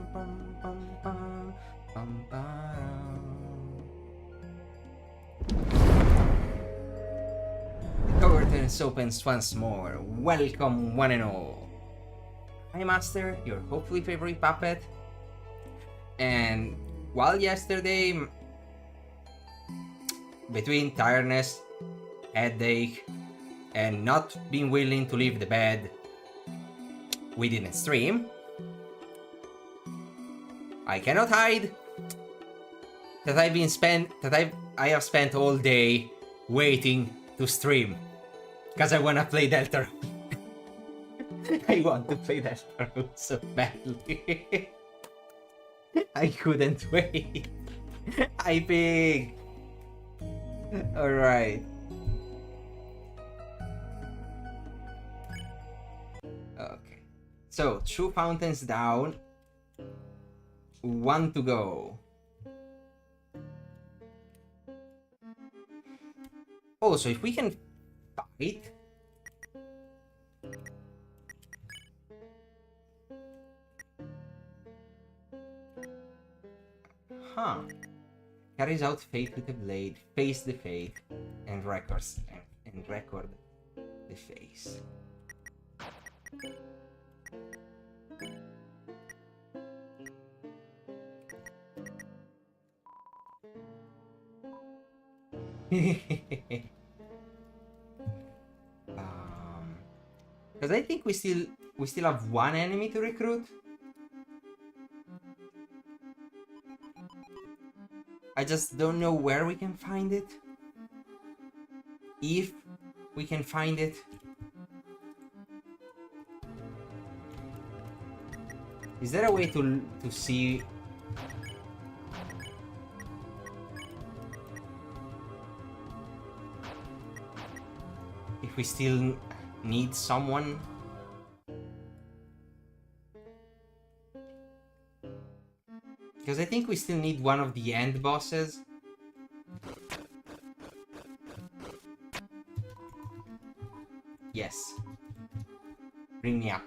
The curtains opens once more. Welcome, one and all. I'm Aster, your hopefully favorite puppet. And while yesterday, between tiredness, headache, and not being willing to leave the bed, we didn't stream. I cannot hide that I have spent all day waiting to stream because I wanna play Deltarune. I want to play Deltarune so badly. I couldn't wait. I big. All right. Okay. So 2 fountains down. 1 to go. Oh, so if we can fight. Huh. Carries out fate with a blade, face the fate, and record the face. Because I think we still have 1 enemy to recruit. I just don't know where we can find it. If we can find it. Is there a way to see? If we still need someone? Because I think we still need one of the end bosses. Yes. Bring me up.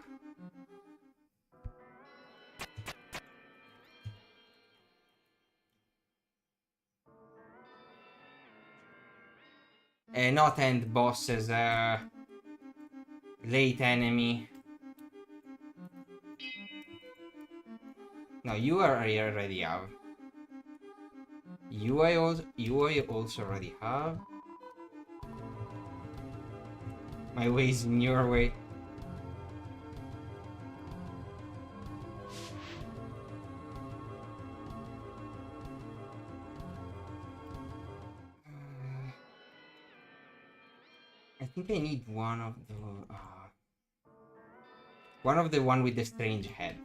Not end bosses, late enemy. No, you already have. You I also already have. My way is in your way. I think I need one of the one with the strange head.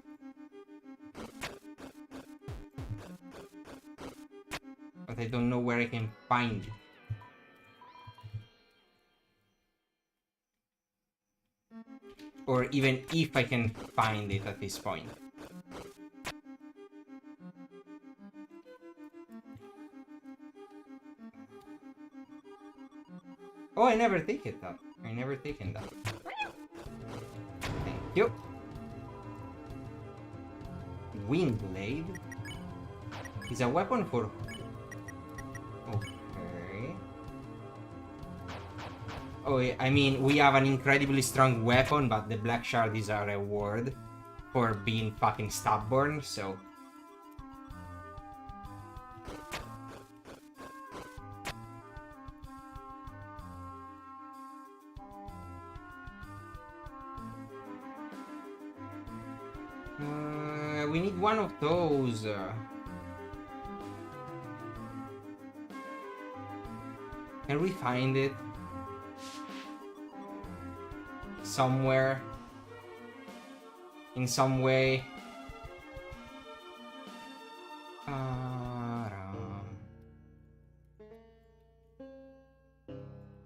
But I don't know where I can find it. Or even if I can find it at this point. Oh, I never taken that. I never taken that. Thank you. Wind blade is a weapon for. Okay. Oh, I mean, we have an incredibly strong weapon, but the black shard is a reward for being fucking stubborn, so. We need one of those. Can we find it? Somewhere? In some way?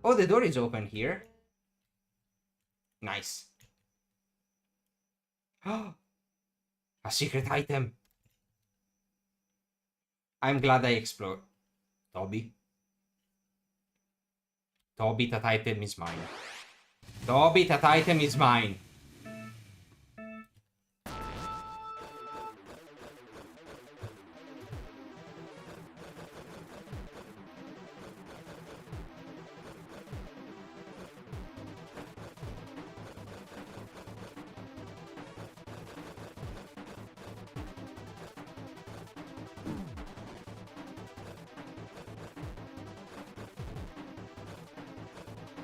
Oh, the door is open here. Nice. Oh, a secret item. I'm glad I explored. Toby, that item is mine. Toby, that item is mine.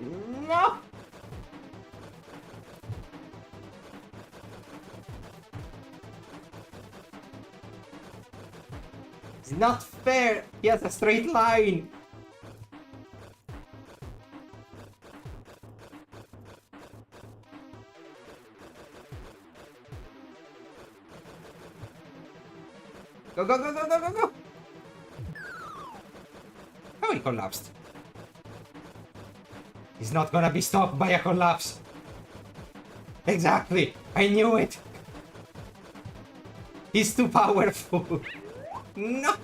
No! It's not fair! He has a straight line! Go, go, go, go, go, go, go! Oh, he collapsed. He's not gonna be stopped by a collapse. Exactly! I knew it! He's too powerful! No!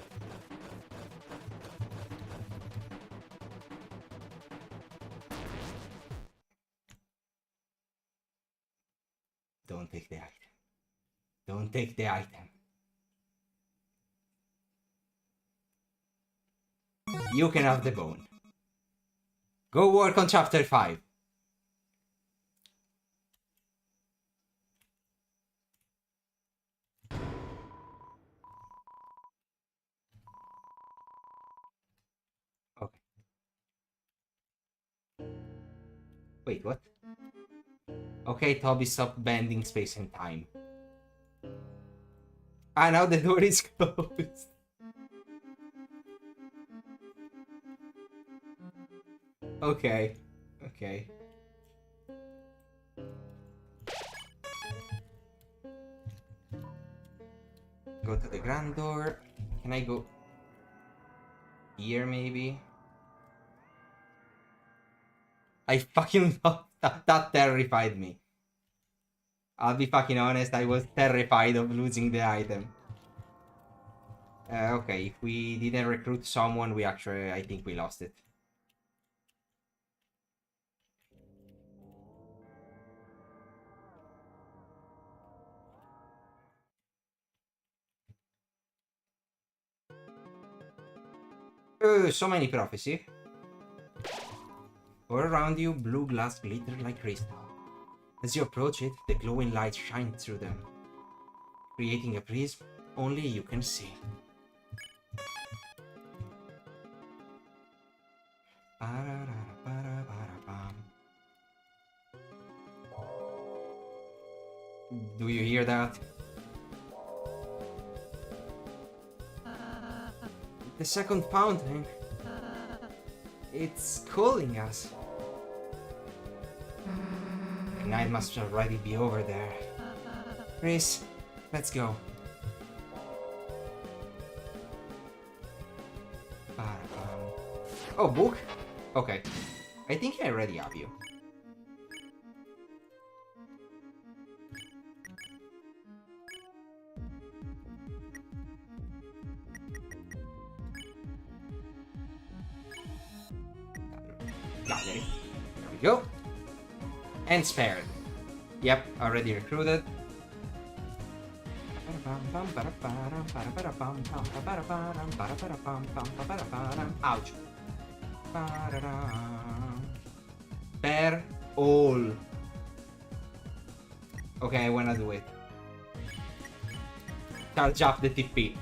Don't take the item. Don't take the item. You can have the bone. Go work on chapter 5. Okay. Wait, what? Okay, Toby, stop bending space and time. Ah, now the door is closed. Okay. Okay. Go to the grand door. Can I go here, maybe? I fucking love that. That terrified me. I'll be fucking honest, I was terrified of losing the item. Okay, if we didn't recruit someone, we actually, I think we lost it. So many prophecy. All around you, blue glass glitter like crystal. As you approach it, the glowing light shines through them, creating a prism only you can see. Do you hear that? The second fountain. It's calling us. The night must already be over there. Chris, let's go. Oh, book? Okay. I think I already have you. Got it. There we go. And spared. Yep, already recruited. Ouch. Spare all. Okay, I wanna do it. Charge up the TP.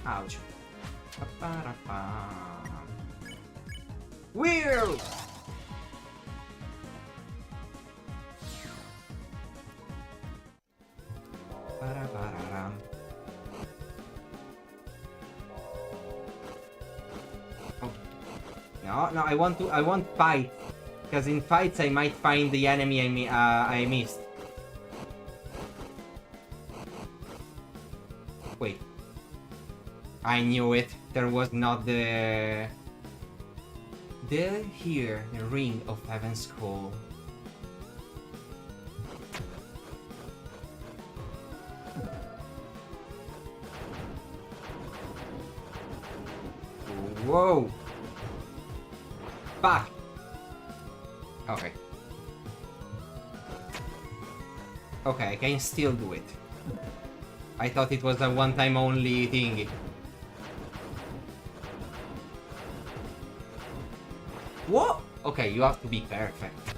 Ouch. Wheel! Oh. No, I want fight. Because in fights I might find the enemy I missed. Wait. I knew it. There was not the... Here, the ring of heaven's call. Whoa! Fuck! Okay. Okay, I can still do it. I thought it was a one-time only thing. What? Okay, you have to be perfect.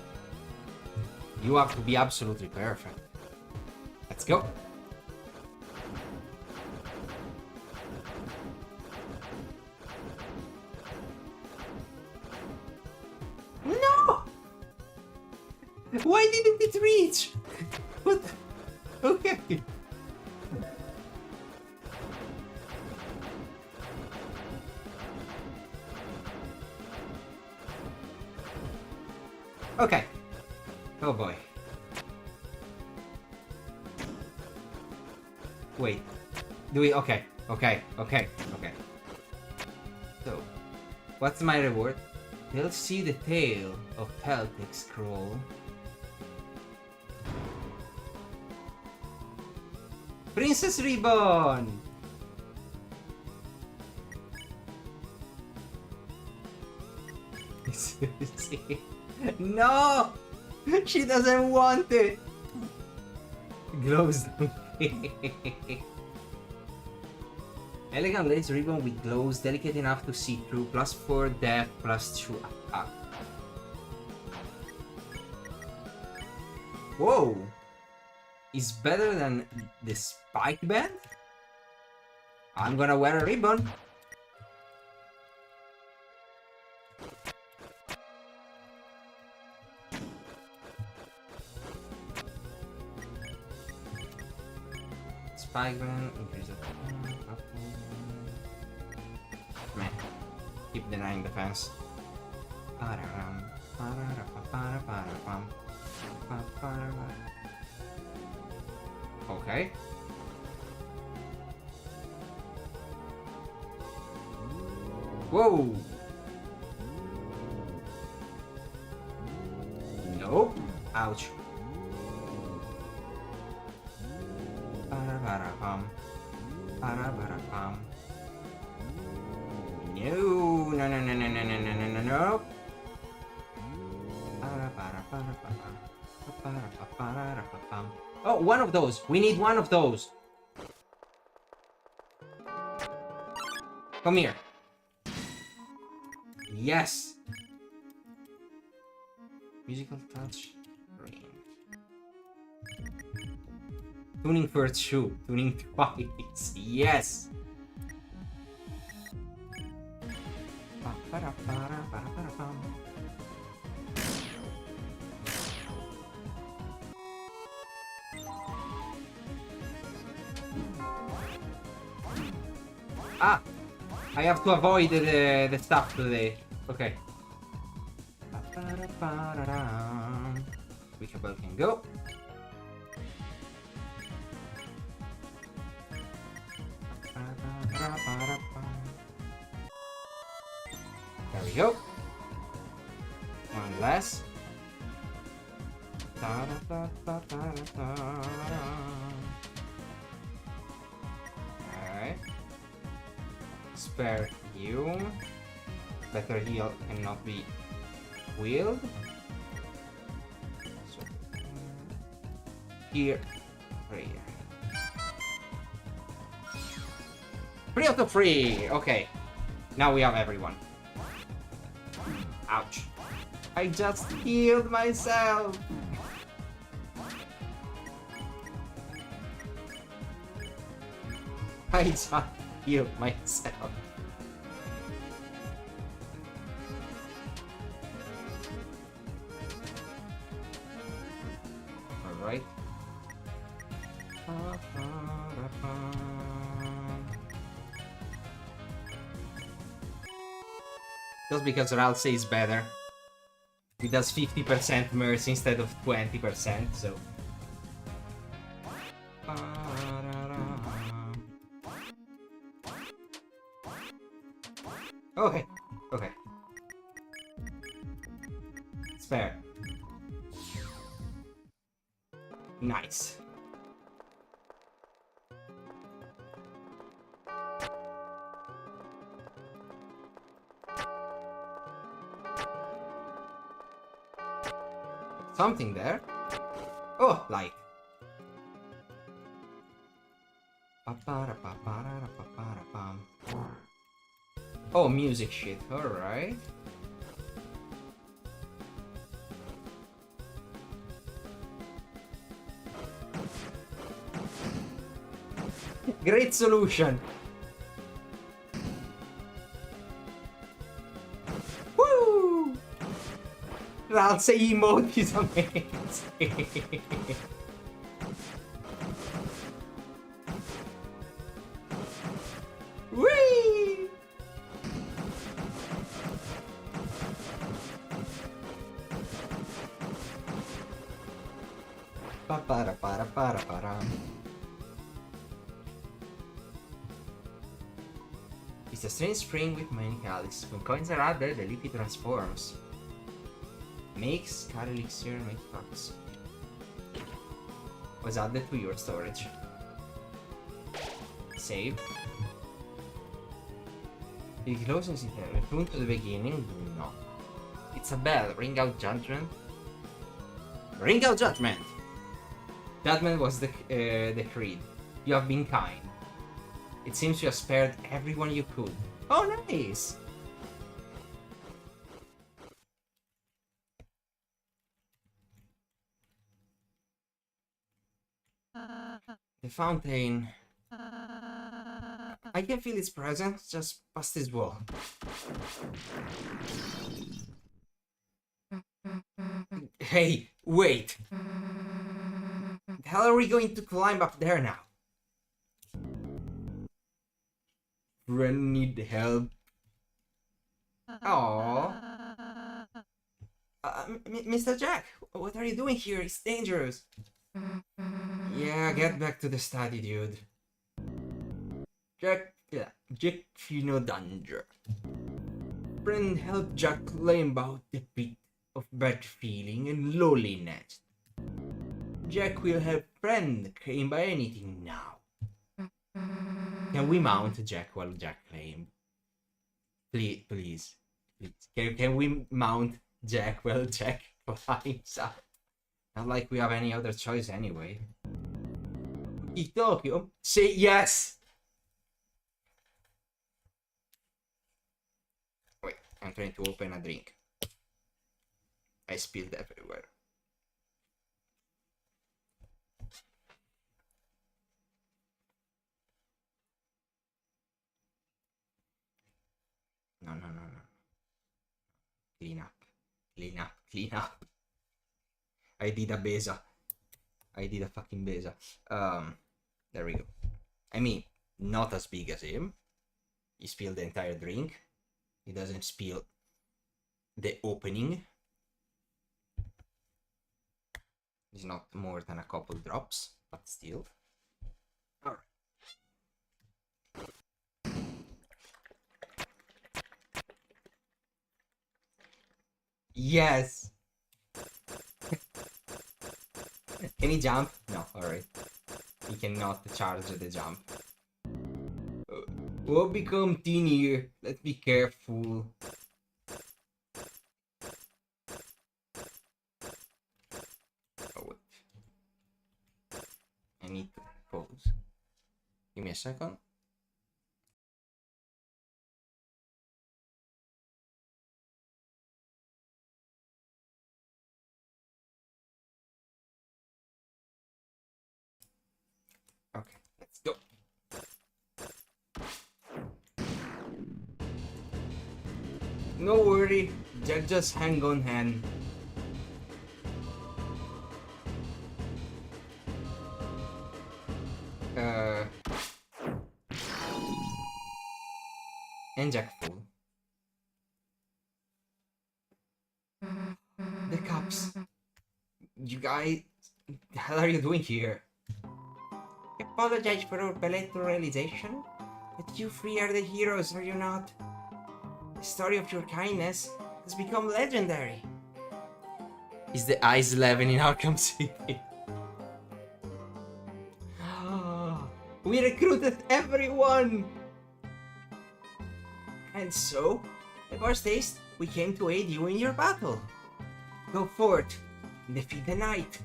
You have to be absolutely perfect. Let's go. Why didn't it reach? What? Okay. Okay. Oh boy. Wait. Do we? Okay. Okay. Okay. Okay. So, what's my reward? They'll see the tale of Celtic Scroll. Princess Ribbon! No! She doesn't want it! Glows. Elegant lace ribbon with glows delicate enough to see through, +4 depth, +2 attack. Whoa! Is better than the spike band? I'm gonna wear a ribbon. Spike band, increase attack. Meh. Keep denying defense. Okay. Whoa! Nope. Ouch. No, no, no, no, no, no, no, no, no, no, no. Oh, one of those. We need one of those. Come here. Yes. Musical touch. Range. Tuning for 2. Tuning twice. Yes. Ah! I have to avoid the stuff today. Okay. Wishable can go. There we go. One less. Alright. Spare you. Better heal cannot be wheeled. So here. Prayer. 3 out of 3! Okay. Now we have everyone. Ouch. I just healed myself! I just healed myself. Alright. Just because Ralse is better. He does 50% mercy instead of 20%, so... Okay, okay. It's fair. Nice. Something there. Oh, light. Oh, music shit. Alright. Great solution. I'll say emote is amazing. Whee! Pa-para-para-para-para. It's a strange spring with many calyx. When coins are added, the leafy transforms. Makes car elixir, makes packs. Was added to your storage. Save. The closing system. Return to the beginning. No. It's a bell. Ring out judgment. Ring out judgment! Judgment was the creed. You have been kind. It seems you have spared everyone you could. Oh, nice! The fountain. I can feel its presence just past this wall. Hey, wait! The hell are we going to climb up there now? Friend need help. Aww. Mr. Jack, what are you doing here? It's dangerous. Yeah, get back to the study, dude. Jack, you know danger. Friend help Jack climb out the pit of bad feeling and loneliness. Jack will help friend climb by anything now. Can we mount Jack while Jack climb? Please. Can we mount Jack while Jack climbs up? Not like we have any other choice anyway. Tokyo, say yes! Wait, I'm trying to open a drink. I spilled everywhere. No. Clean up. I did a beza. I did a fucking beza. There we go. I mean, not as big as him. He spilled the entire drink. He doesn't spill the opening. It's not more than a couple drops, but still. Alright. Yes! Can he jump? No, alright. He cannot charge the jump. We'll become teenier. Let's be careful. Oh, wait. I need to pause. Give me a second. Okay, let's go. No worry, just hang on hand. And Jack full. The cups. You guys, the hell are you doing here? I apologize for our parental realization, but you three are the heroes, are you not? The story of your kindness has become legendary. Is the ice 11 in Arkham City? We recruited everyone! And so, at worst taste, we came to aid you in your battle. Go forth, defeat the knight.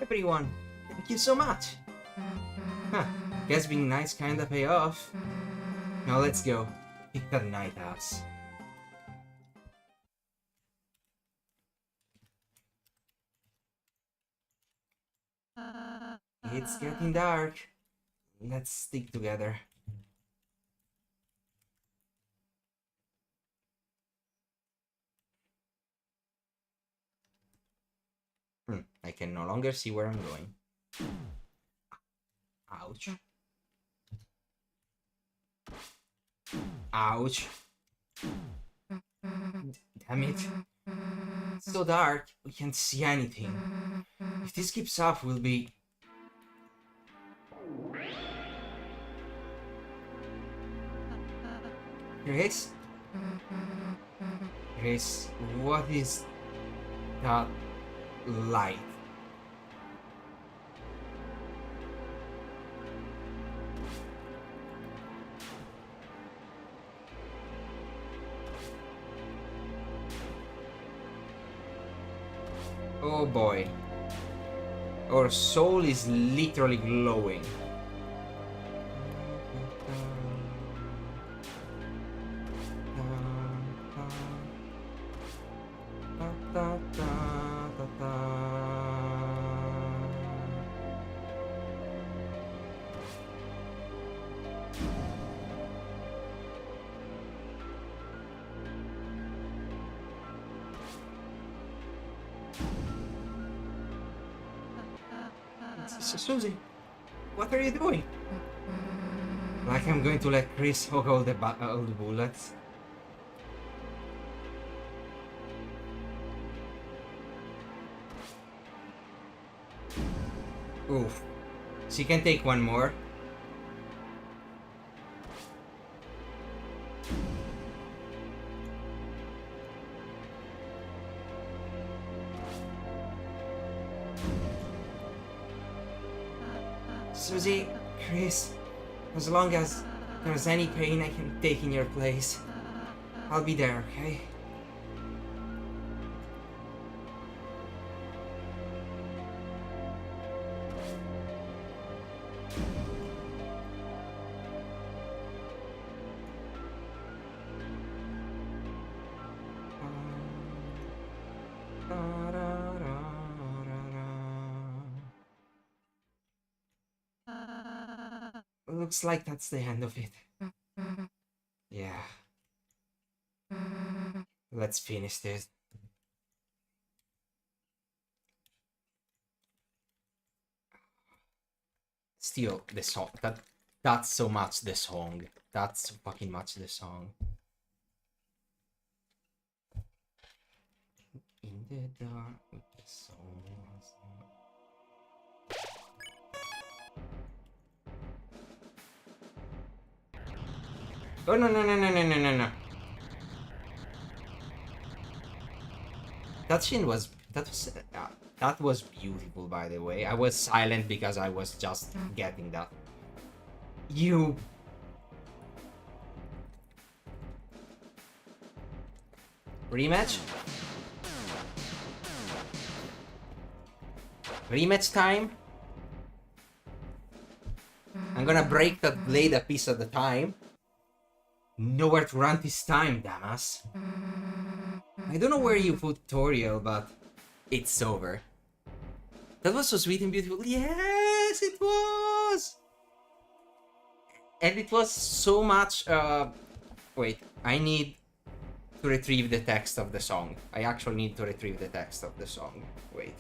Everyone, thank you so much. Huh, guess being nice kinda pay off. Now let's go, kick that knight ass. It's getting dark. Let's stick together. I can no longer see where I'm going. Ouch. Ouch. Damn it. It's so dark, we can't see anything. If this keeps up, we'll be... Grace? Grace, what is that light? Oh boy. Our soul is literally glowing. Susie, what are you doing? Like I'm going to let Chris hog all the bullets. Oof. She can take one more. Susie, Chris, as long as there's any pain I can take in your place, I'll be there, okay? Looks like that's the end of it. Yeah. Let's finish this. Still, the song. That's so much the song. That's fucking much the song. In the dark with the song. Oh no. That scene was that was beautiful, by the way. I was silent because I was just getting that. You. Rematch? Rematch time? I'm gonna break that blade a piece at a time. Nowhere to run this time, damas. I don't know where you put Toriel, but it's over. That was so sweet and beautiful. Yes, it was! And it was so much... Wait, I need to retrieve the text of the song. I actually need to retrieve the text of the song. Wait.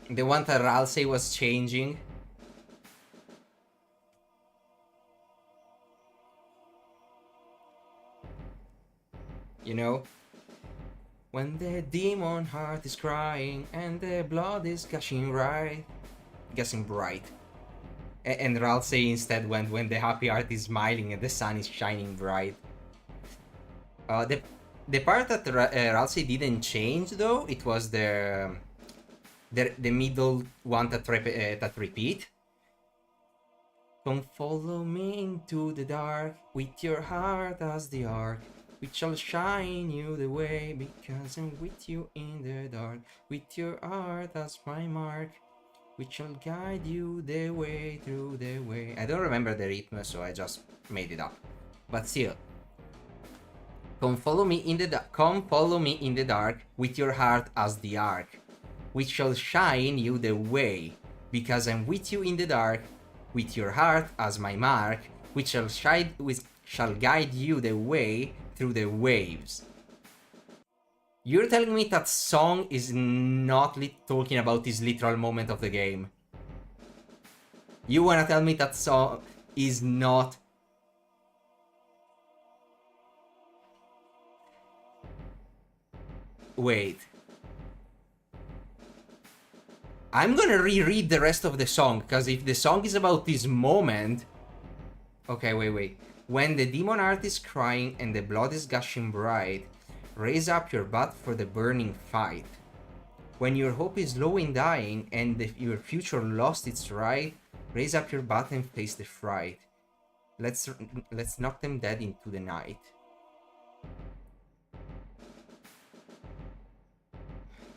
The one that Ralsei was changing. You know? When the demon heart is crying and the blood is gushing bright. And Ralsei instead went when the happy heart is smiling and the sun is shining bright. The part that Ralsei didn't change though, it was the middle one that repeat. Come follow me into the dark with your heart as the arc. We shall shine you the way because I'm with you in the dark. With your heart as my mark, we shall guide you the way through the way. I don't remember the rhythm, so I just made it up. But still, Come follow me in the dark, with your heart as the ark, which shall shine you the way, because I'm with you in the dark, with your heart as my mark, which shall guide you the way through the waves. You're telling me that song is not talking about this literal moment of the game? You wanna tell me that song is not... Wait. I'm gonna reread the rest of the song, because if the song is about this moment... Okay, wait. When the demon heart is crying and the blood is gushing bright, raise up your butt for the burning fight. When your hope is low and dying and your future lost its right, raise up your butt and face the fright. Let's knock them dead into the night.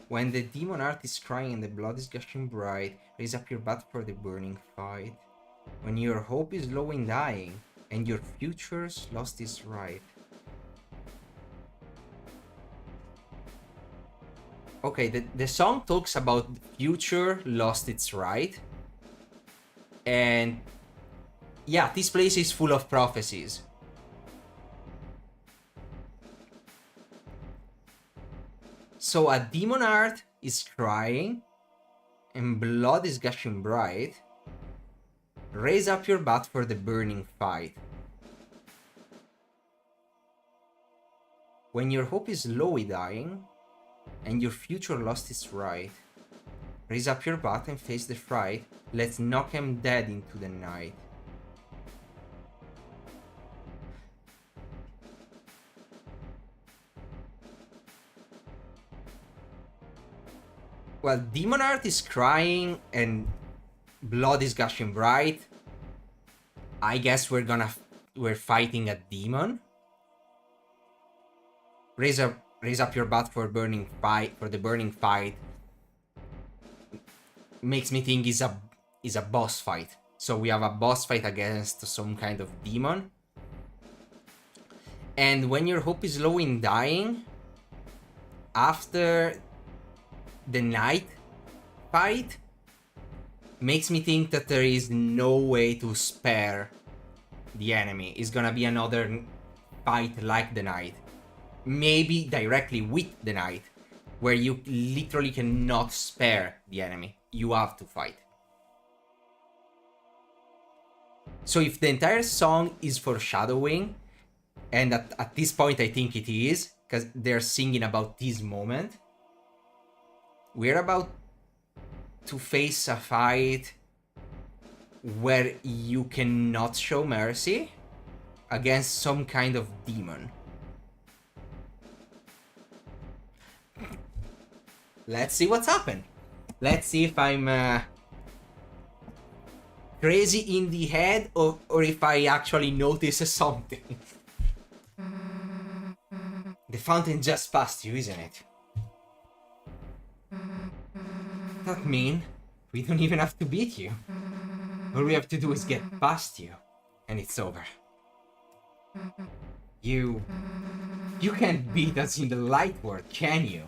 When the demon heart is crying and the blood is gushing bright, raise up your butt for the burning fight. When your hope is low and dying, and your future's lost its right. Okay, the song talks about the future lost its right. And yeah, this place is full of prophecies. So a demon heart is crying and blood is gushing bright. Raise up your butt for the burning fight. When your hope is low and dying and your future lost its right, raise up your butt and face the fright. Let's knock 'em dead into the night. Well, demon heart is crying and blood is gushing bright. I guess we're fighting a demon. Raise up your butt for the burning fight. Makes me think is a boss fight. So we have a boss fight against some kind of demon. And when your hope is low in dying, after the night fight, makes me think that there is no way to spare the enemy. It's gonna be another fight like the night. Maybe directly with the night, where you literally cannot spare the enemy. You have to fight. So if the entire song is foreshadowing, and at this point I think it is, because they're singing about this moment, we're about to face a fight where you cannot show mercy against some kind of demon. Let's see what's happened. Let's see if I'm crazy in the head or if I actually notice something. The fountain just passed you, isn't it? That mean we don't even have to beat you. All we have to do is get past you, and it's over. You can't beat us in the light world, can you?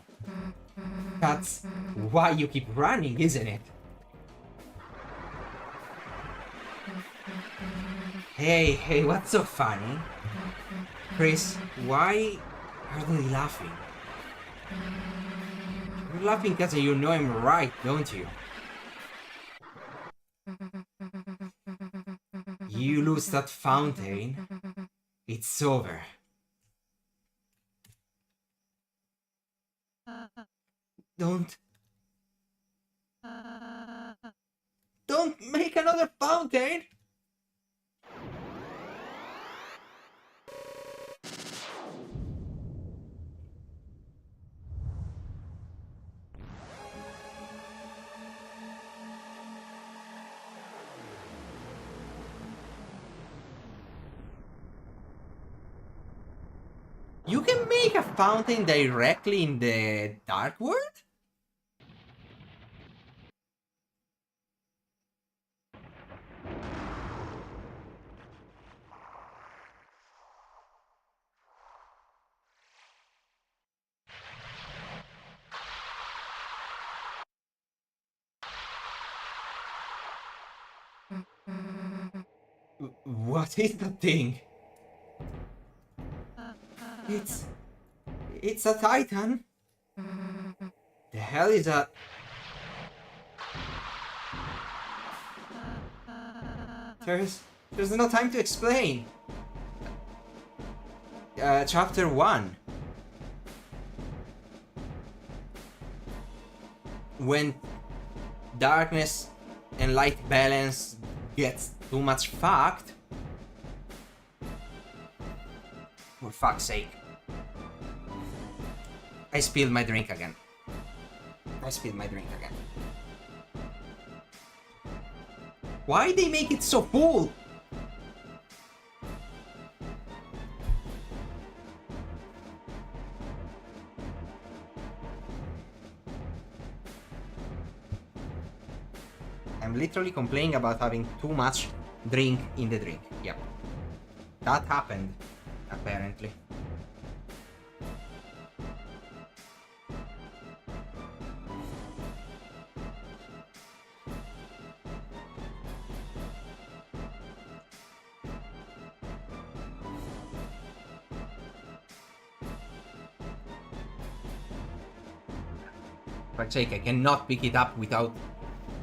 That's why you keep running, isn't it? Hey, what's so funny? Chris, why are they laughing? You're laughing because you know I'm right, don't you? You lose that fountain, it's over. Don't make another fountain! You can make a fountain directly in the Dark World? What is that thing? It's... It's a Titan? The hell is a... There's no time to explain. Chapter 1. When darkness and light balance gets too much fucked. For fuck's sake. I spilled my drink again. Why they make it so full? I'm literally complaining about having too much drink in the drink. Yep. That happened, apparently. For fuck's sake, I cannot pick it up without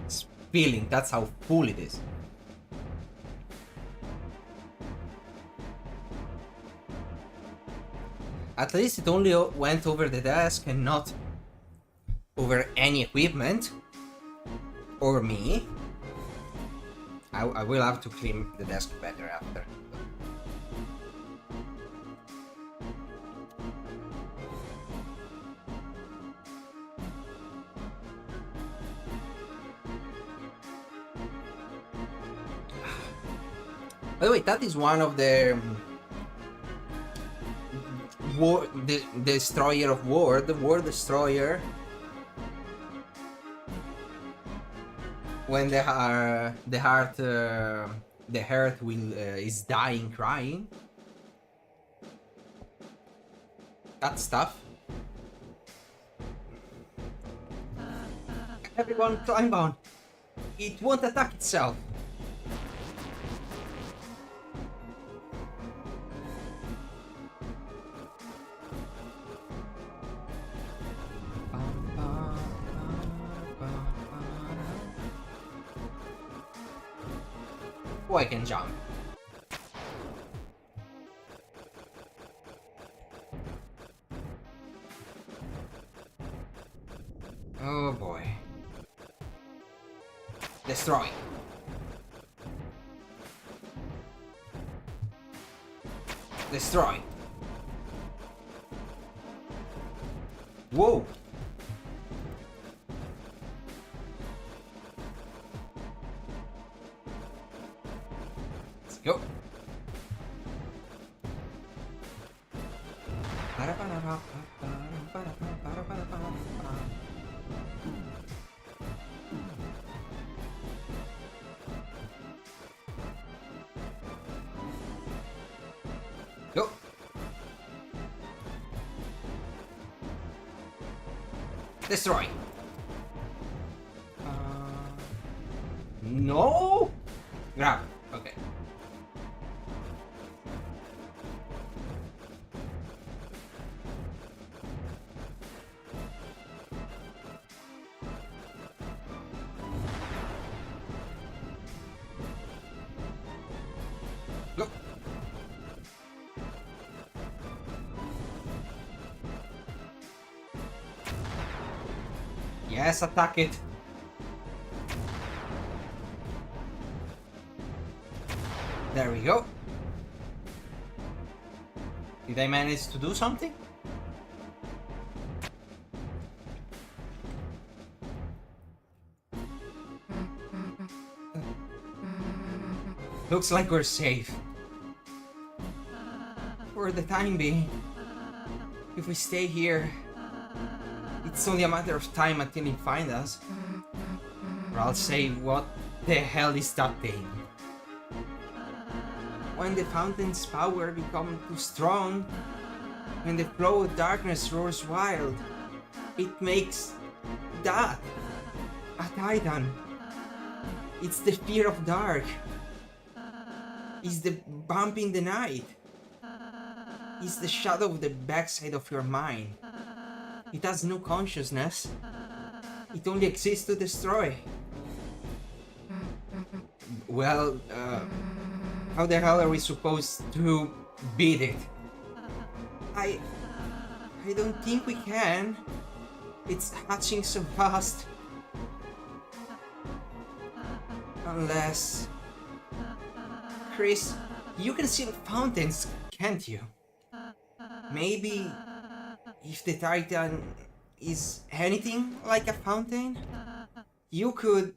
spilling. That's how full it is. At least it only went over the desk and not over any equipment. Or me. I will have to clean the desk better after. By the way, that is one of the destroyer of war, the war destroyer. When the heart will is dying, crying. That stuff. Everyone climb on. It won't attack itself. Oh, I can jump. Oh boy. Destroy. Destroy. Whoa. Go. Go. Destroy. No. Grab. Okay. Go. Yes, attack it. There we go. Did I manage to do something? Looks like we're safe. For the time being. If we stay here, it's only a matter of time until he finds us. Or I'll say, what the hell is that thing? When the fountain's power becomes too strong, when the flow of darkness roars wild, it makes that a Titan. It's the fear of dark. It's the bump in the night. It's the shadow of the backside of your mind. It has no consciousness. It only exists to destroy. Well, how the hell are we supposed to beat it? I don't think we can. It's hatching so fast. Unless... Chris, you can see the fountains, can't you? Maybe if the Titan is anything like a fountain, you could...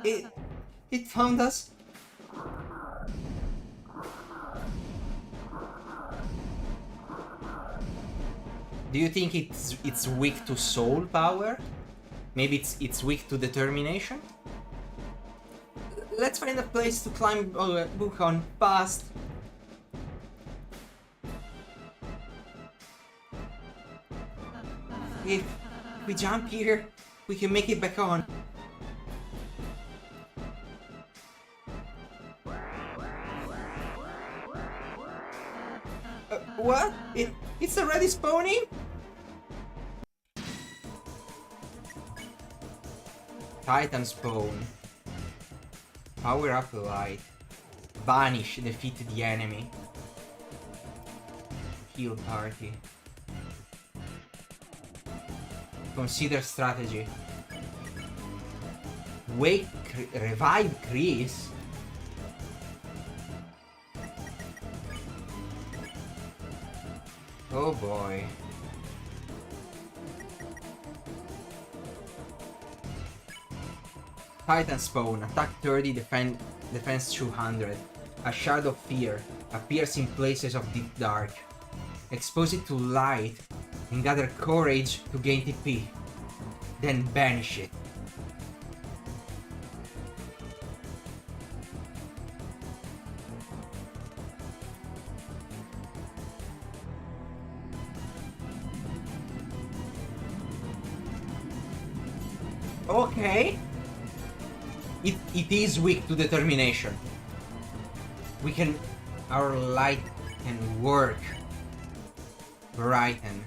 It found us. Do you think it's weak to soul power? Maybe it's weak to determination? Let's find a place to climb book on fast. If we jump here, we can make it back on. What? It's already spawning? Titan spawn. Power up the light. Vanish, defeat the enemy. Heal party. Consider strategy. Revive Chris. Oh boy. Titan spawn, attack 30, defense 200. A shard of fear appears in places of deep dark. Expose it to light and gather courage to gain TP. Then banish it. Okay. It is weak to determination. Our light can work. Brighten.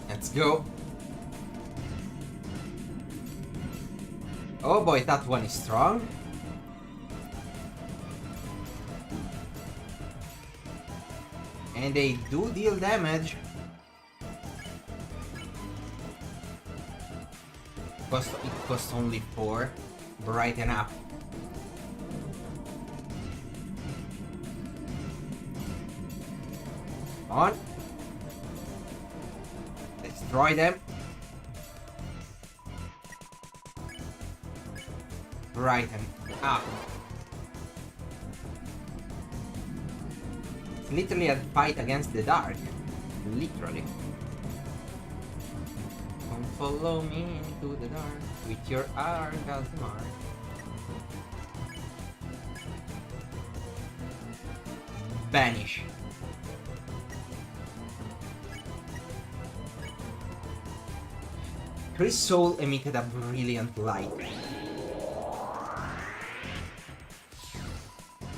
Let's go. Oh boy, that one is strong. And they do deal damage. It costs only 4. Brighten up. On. Destroy them. Brighten up. It's literally a fight against the dark. Literally. Come follow me into the dark with your arc as the mark. Banish. Chris' soul emitted a brilliant light.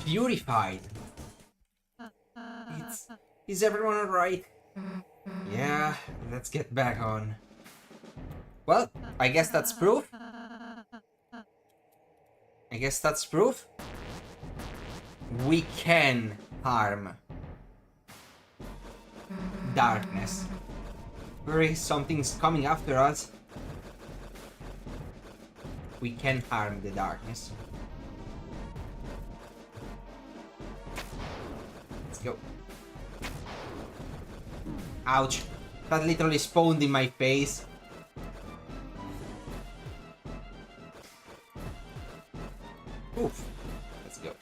Purified. Is everyone alright? Yeah, let's get back on. Well, I guess that's proof. We can harm darkness. Hurry, something's coming after us. We can harm the darkness. Let's go. Ouch. That literally spawned in my face. Oof. Let's go.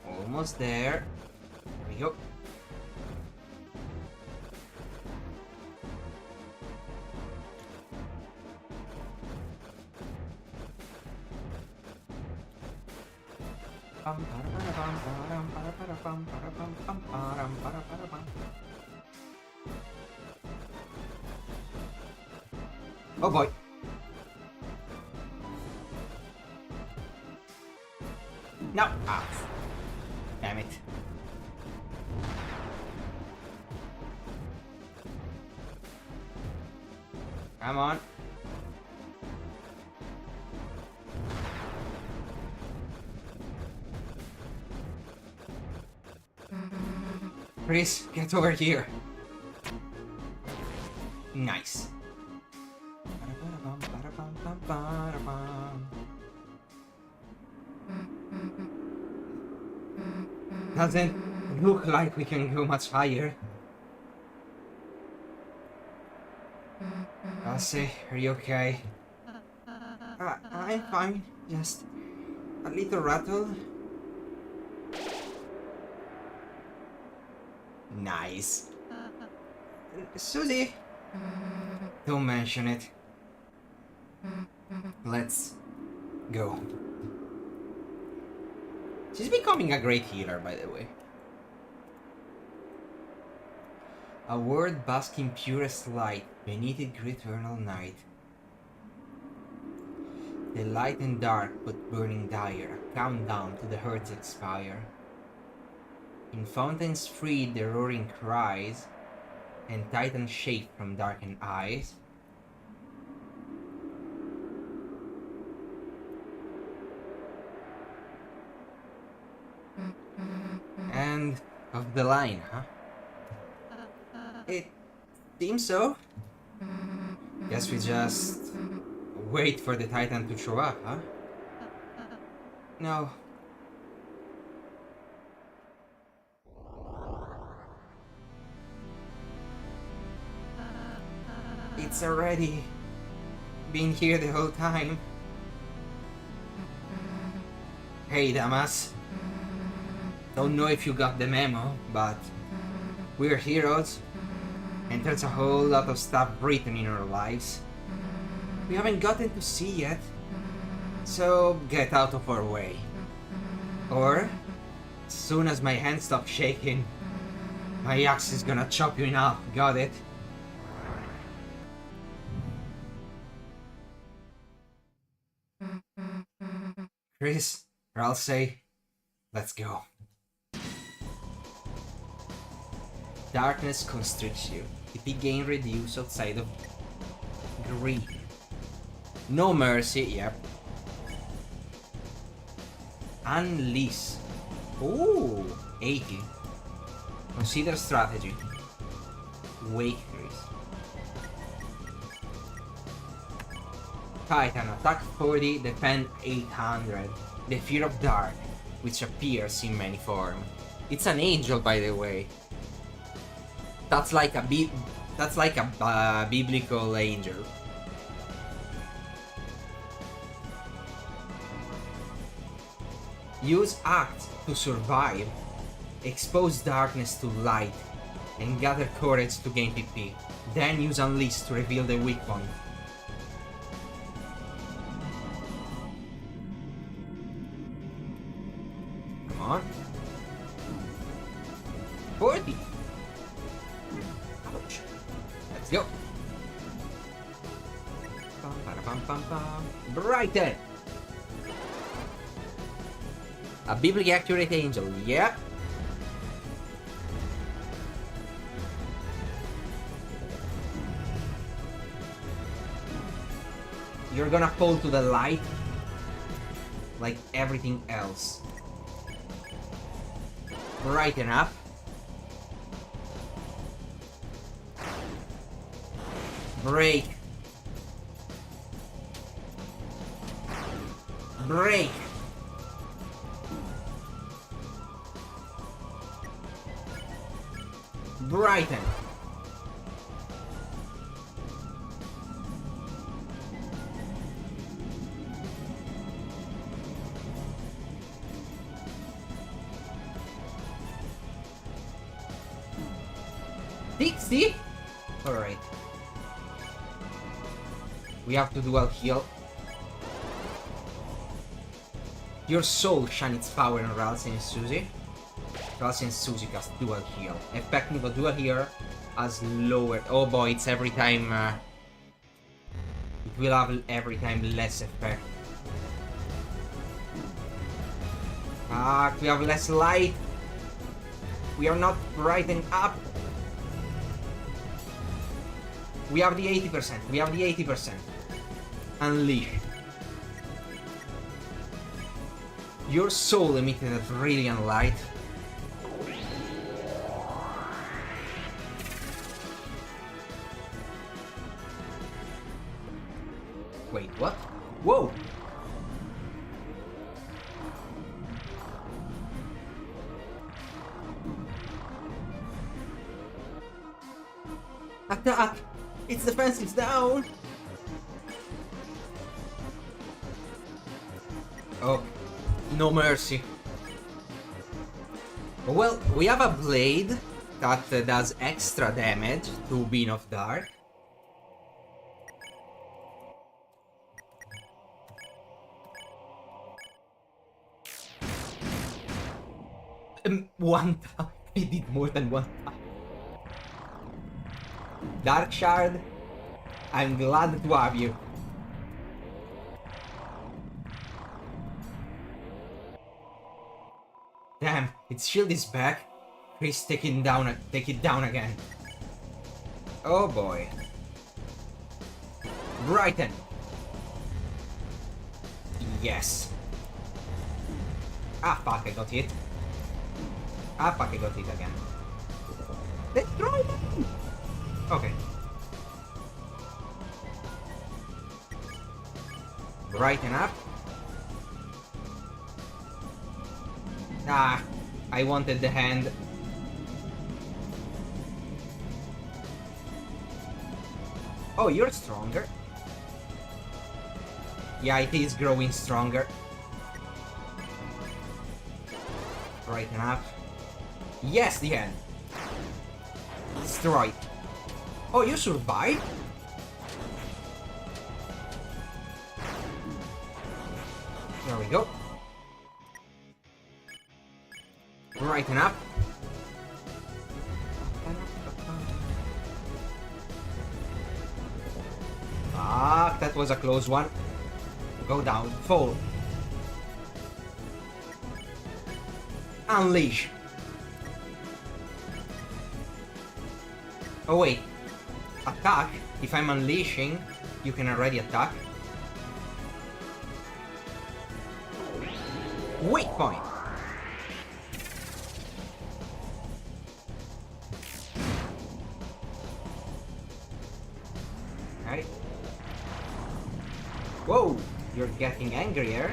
Almost there. There we go. Oh boy. No. Ah. Damn it. Come on. Chris, get over here. Nice. Doesn't look like we can go much higher. I'll say, are you okay? I'm fine. Just a little rattled. Nice. Susie! Don't mention it. Let's go. She's becoming a great healer, by the way. A world basking purest light beneath its eternal night. The light and dark but burning dire, countdown to the heart's expire. In fountains freed the roaring cries, and titans shake from darkened eyes. End of the line, huh? It seems so. Guess we just wait for the titan to show up, huh? No. It's already been here the whole time. Hey, Damas. Don't know if you got the memo, but we're heroes, and there's a whole lot of stuff written in our lives we haven't gotten to see yet, so get out of our way. Or, as soon as my hand stops shaking, my axe is gonna chop you in half, got it? Chris, or I'll say, let's go. Darkness constricts you. EP gain reduced outside of grief. No mercy, yep. Unleash. Ooh, 80. Consider strategy. Wake Chris. Titan, attack 40, defend 800. The Fear of Dark, which appears in many forms. It's an angel, by the way. That's like a biblical angel. Use Act to survive. Expose darkness to light, and gather courage to gain PP. Then use Unleash to reveal the weak point. Come on. 40. Ouch. Let's go. Brighten. A biblically accurate angel, yep. You're gonna fall to the light like everything else. Brighten up. Break. Break. Brighten. See? Alright. We have to dual heal. Your soul shine its power on Ralsei and Suzy. Ralsei and Suzy cast dual heal. Effect niveau dual heal has lower. Oh boy, it's every time. It will have every time less effect. Ah, we have less light. We are not brightened up. We have the 80%. We have the 80%. Unleash. Your soul emitted a brilliant light. Wait, what? Whoa! Attack! Its defense is down! Oh, no mercy. Well, we have a blade that does extra damage to Beam of Dark. One time. I did more than one time. Dark Shard, I'm glad to have you. Damn, its shield is back. Please take it down again. Oh boy. Brighten. Yes. Ah fuck, I got hit. Ah fuck, I got hit again. Destroy them! Okay. Brighten up. Ah, I wanted the hand. Oh, you're stronger. Yeah, it is growing stronger. Brighten up. Yes, the hand. Destroy. Oh, you survived? There we go. Brighten up. Ah, that was a close one. Go down. Fall. Unleash. Oh wait. Attack? If I'm unleashing, you can already attack. Weak point. Okay. Whoa, you're getting angrier.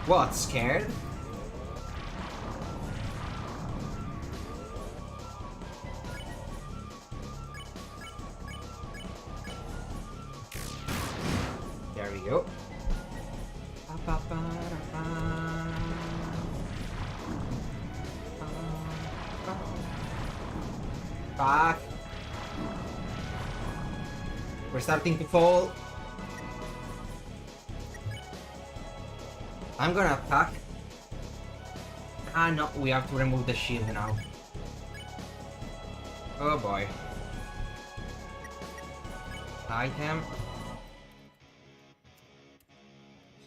What, scared? There we go. Back. We're starting to fall. I'm gonna attack. Ah no, we have to remove the shield now. Oh boy. Item.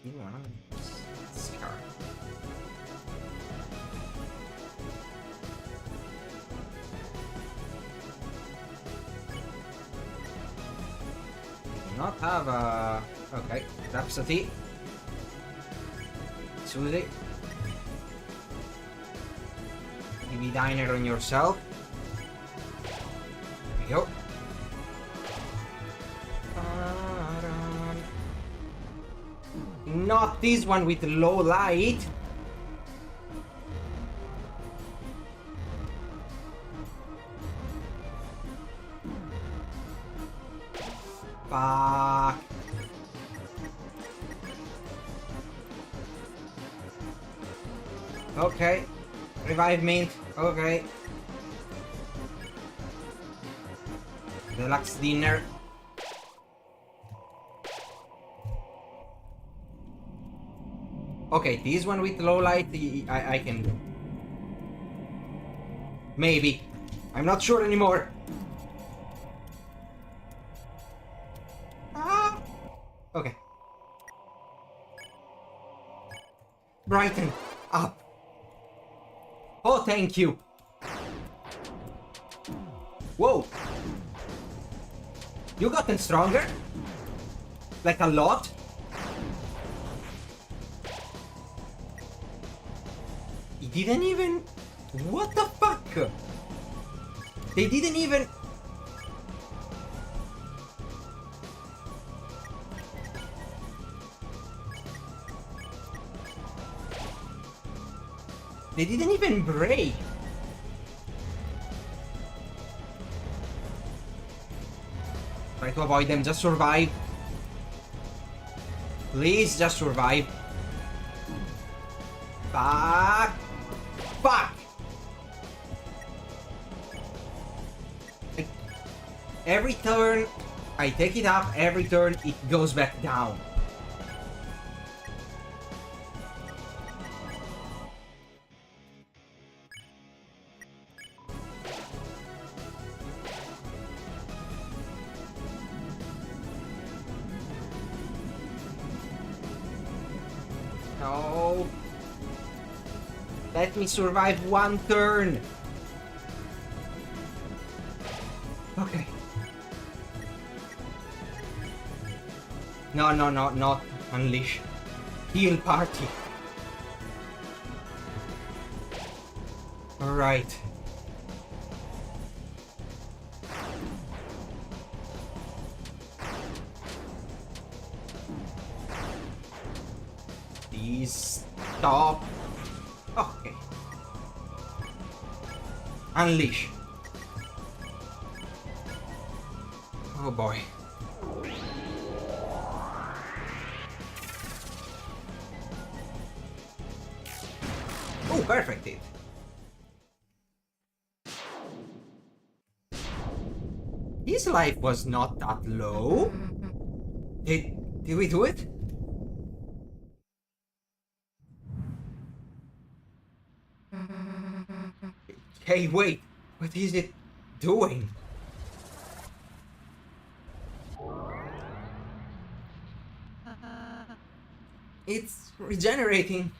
Heal one of these. Scar. We do not have a... Okay, Rhapsody. Suzy. TV Diner on yourself. There we go. Not this one with low light. Fuck. Okay. Revive Mint. Okay. Deluxe dinner. Okay, this one with low light, I can do. Maybe. I'm not sure anymore. Ah! Okay. Brighten up. Oh, thank you. Whoa. You gotten stronger? Like a lot? He didn't even... What the fuck? They didn't even... They didn't even break. Try to avoid them, just survive. Please, just survive. Fuck! Fuck! Every turn, I take it up, every turn it goes back down. No. Let me survive one turn. Okay. No, not unleash. Heal party. Alright. Please stop. Okay. Unleash. Oh boy. Oh, perfect hit. His life was not that low. Did we do it? Hey, wait. What is it doing? It's regenerating.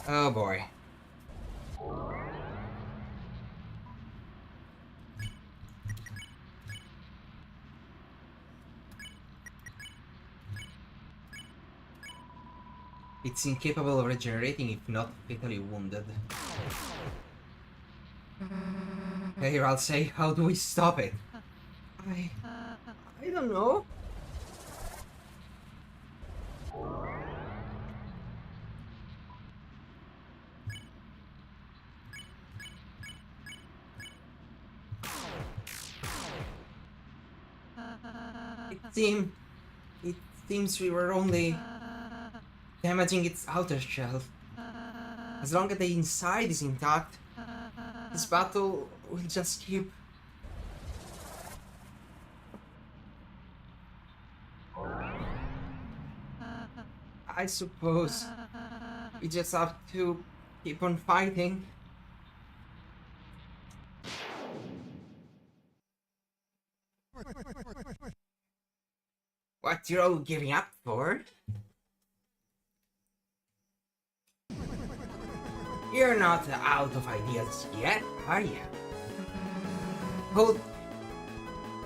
Oh boy. It's incapable of regenerating if not fatally wounded. Here I'll say, how do we stop it? I don't know. It seems we were only damaging its outer shell. As long as the inside is intact, this battle will just keep... I suppose we just have to keep on fighting. What you're all giving up for? You're not out of ideas yet, are you?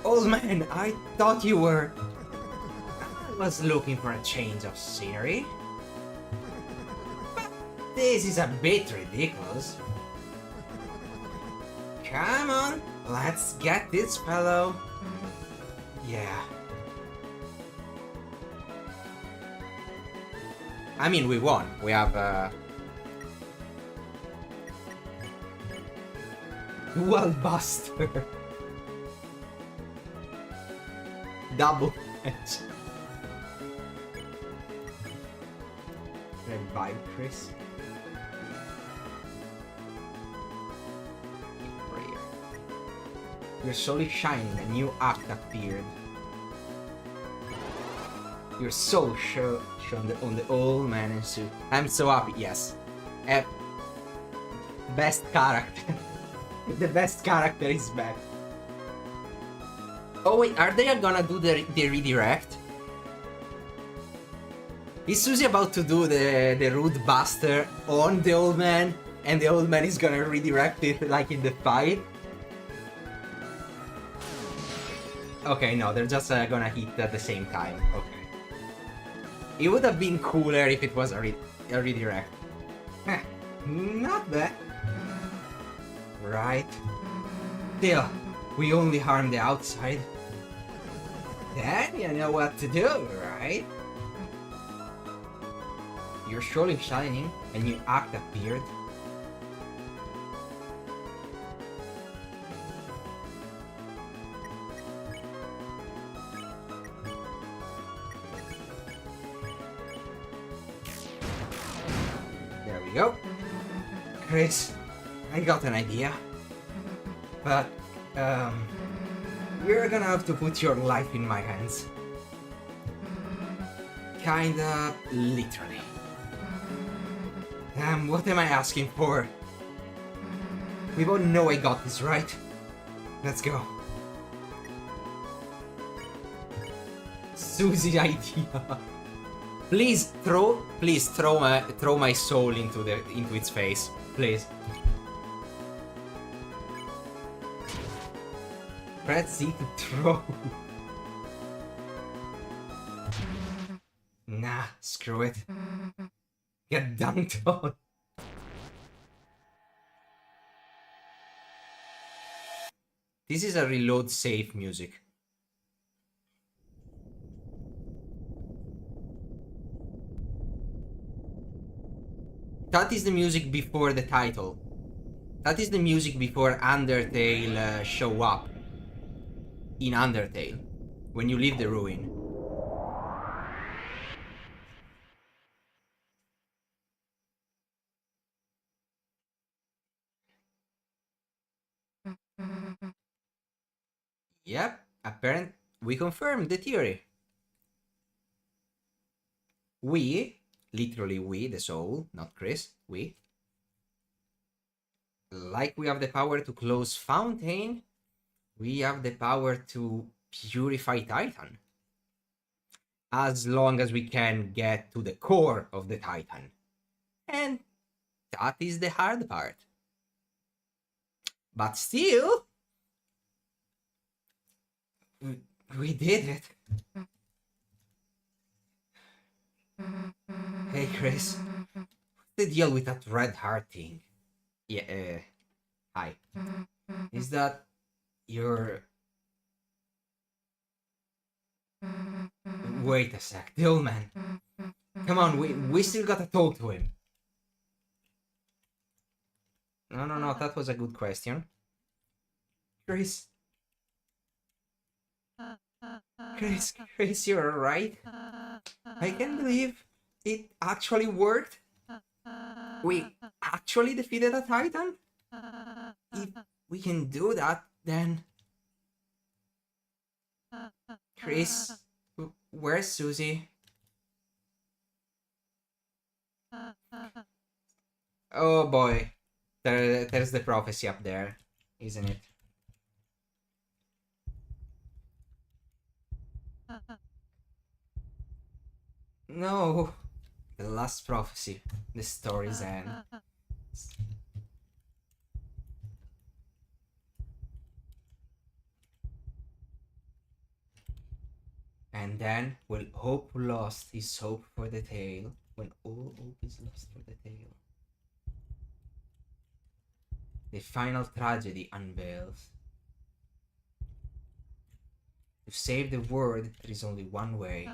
Old man, I thought you were... I was looking for a change of scenery. But this is a bit ridiculous. Come on, let's get this fellow. Yeah. I mean, we won. We have Dual Buster. Double match. Revive Chris. Prayer. Your soul is shining, a new act appeared. Your soul shone on the old man in suit. I'm so happy, yes. Best character. The best character is back. Oh wait, are they gonna do the redirect? Is Susie about to do the Root Buster on the old man, and the old man is gonna redirect it like in the fight? Okay, no, they're just gonna hit at the same time. Okay. It would have been cooler if it was a redirect. Not bad. Right. Still, we only harm the outside. Then you know what to do, right? You're surely shining, and your act appeared. There we go. Chris, I got an idea. But, you're gonna have to put your life in my hands. Kinda literally. What am I asking for? We both know I got this, right? Let's go. Susie idea. Please throw my soul into its face, please. Press Z to throw. Nah, screw it. Get dunked on. This is a reload safe music. That is the music before the title. That is the music before Undertale show up. In Undertale. When you leave the ruin. Yep, we confirmed the theory. We, literally we, the soul, not Chris, we. Like we have the power to close Fountain, we have the power to purify Titan. As long as we can get to the core of the Titan. And that is the hard part. But still, we did it. Hey Chris, what's the deal with that red heart thing? Yeah, hi. Is that your... Wait a sec, the old man. Come on, we still gotta talk to him. No, that was a good question. Chris, you're right. I can't believe it actually worked. We actually defeated a Titan? If we can do that, then... Chris, where's Susie? Oh boy. There's the prophecy up there, isn't it? No. The last prophecy. The story's end. And then, when hope lost is hope for the tale. When all hope is lost for the tale. The final tragedy unveils. To save the world, there is only one way.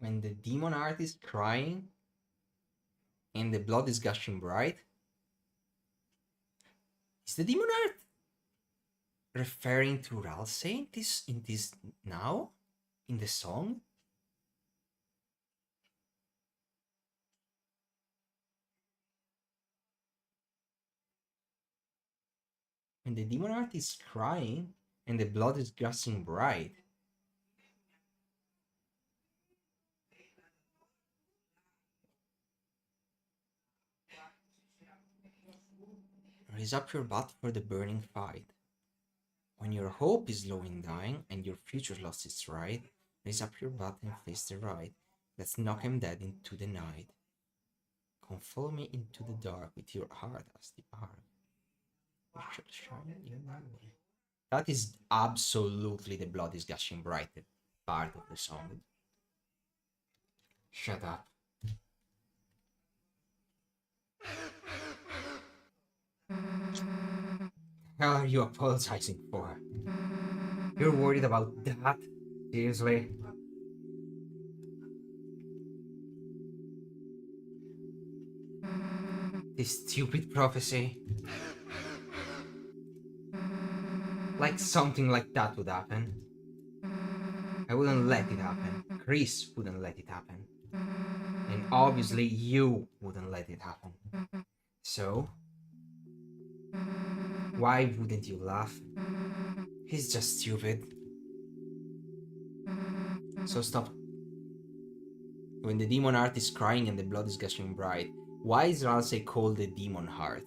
When the demon heart is crying and the blood is gushing bright, is the demon heart referring to Ralsei in this now? In the song? When the demon heart is crying and the blood is gushing bright, raise up your butt for the burning fight. When your hope is low and dying and your future lost its right, raise up your butt and face the right. Let's knock him dead into the night. Come follow me into the dark with your heart as the ark. We shall shine in my way. That is absolutely the blood is gushing bright part of the song. Shut up. Hell are you apologizing for? You're worried about that? Seriously? This stupid prophecy? Like something like that would happen. I wouldn't let it happen. Chris wouldn't let it happen. And obviously you wouldn't let it happen. So, why wouldn't you laugh? He's just stupid. So stop. When the demon heart is crying and the blood is gushing bright, why is Ralsei called the demon heart?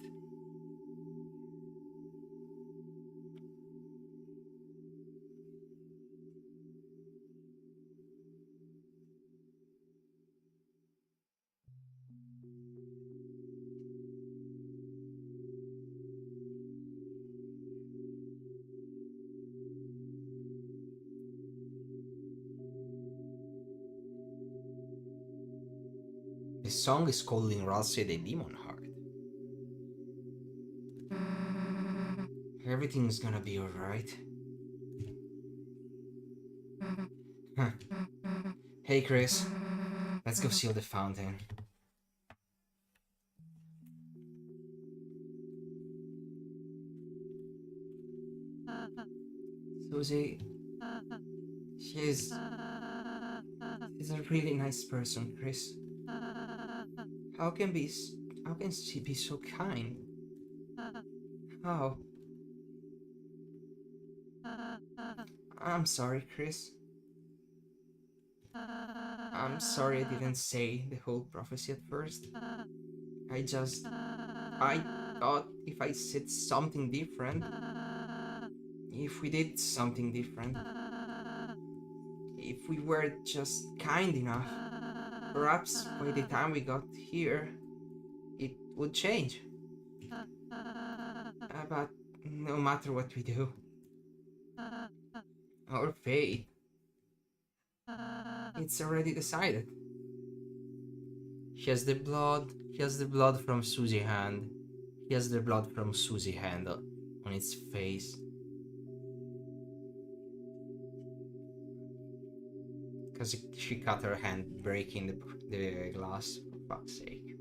The song is calling Ralsei the demon heart. Everything's gonna be alright. Huh. Hey Chris, let's go seal the fountain. Susie, she's a really nice person, Chris. How can be how can she be so kind? How? I'm sorry, Chris. I'm sorry I didn't say the whole prophecy at first. I thought if I said something different, if we did something different, if we were just kind enough, perhaps by the time we got here, it would change. But no matter what we do, our fate, it's already decided. He has the blood. He has the blood from Susie's hand. He has the blood from Susie's hand on its face. Because she cut her hand, breaking the glass. For fuck's sake.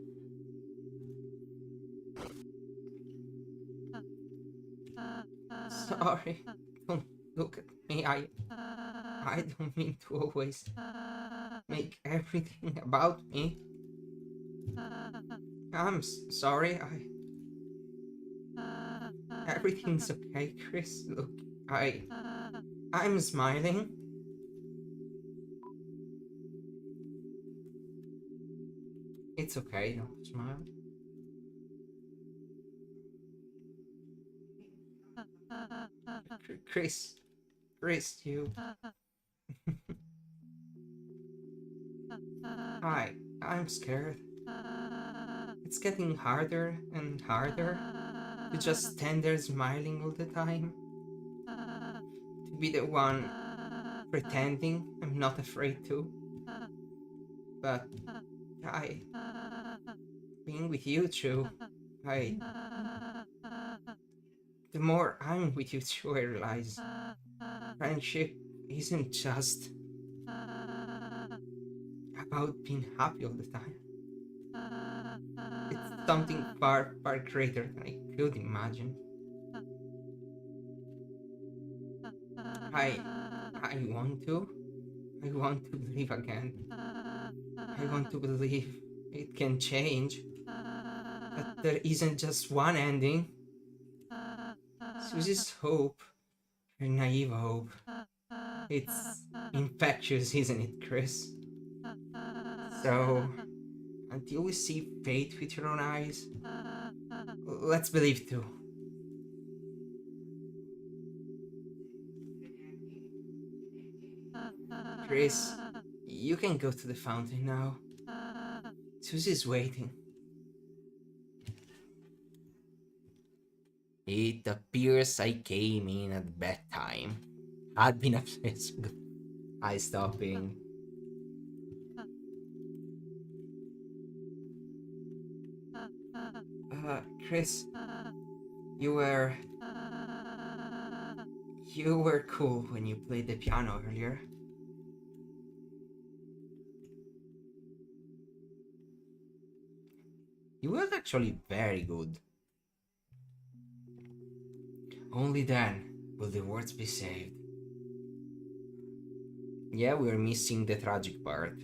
Sorry. Don't look at me. I don't mean to always make everything about me. I'm sorry. Everything's okay, Chris. Look, I'm smiling. It's okay, don't smile. Chris, you. Hi, I'm scared. It's getting harder and harder to just stand there smiling all the time. To be the one pretending I'm not afraid to. But being with you two, the more I'm with you two, I realize friendship isn't just about being happy all the time. It's something far, far greater than I could imagine. I, I want to. I want to believe again. I want to believe it can change. That there isn't just one ending. Susie's hope, her naive hope. It's infectious, isn't it, Chris? So, until we see fate with your own eyes, let's believe too. Chris, you can go to the fountain now. Susie's waiting. It appears I came in at bedtime. I'd been obsessed with eye stopping. Chris, you were you were cool when you played the piano earlier. You were actually very good. Only then will the words be saved. Yeah, we're missing the tragic part.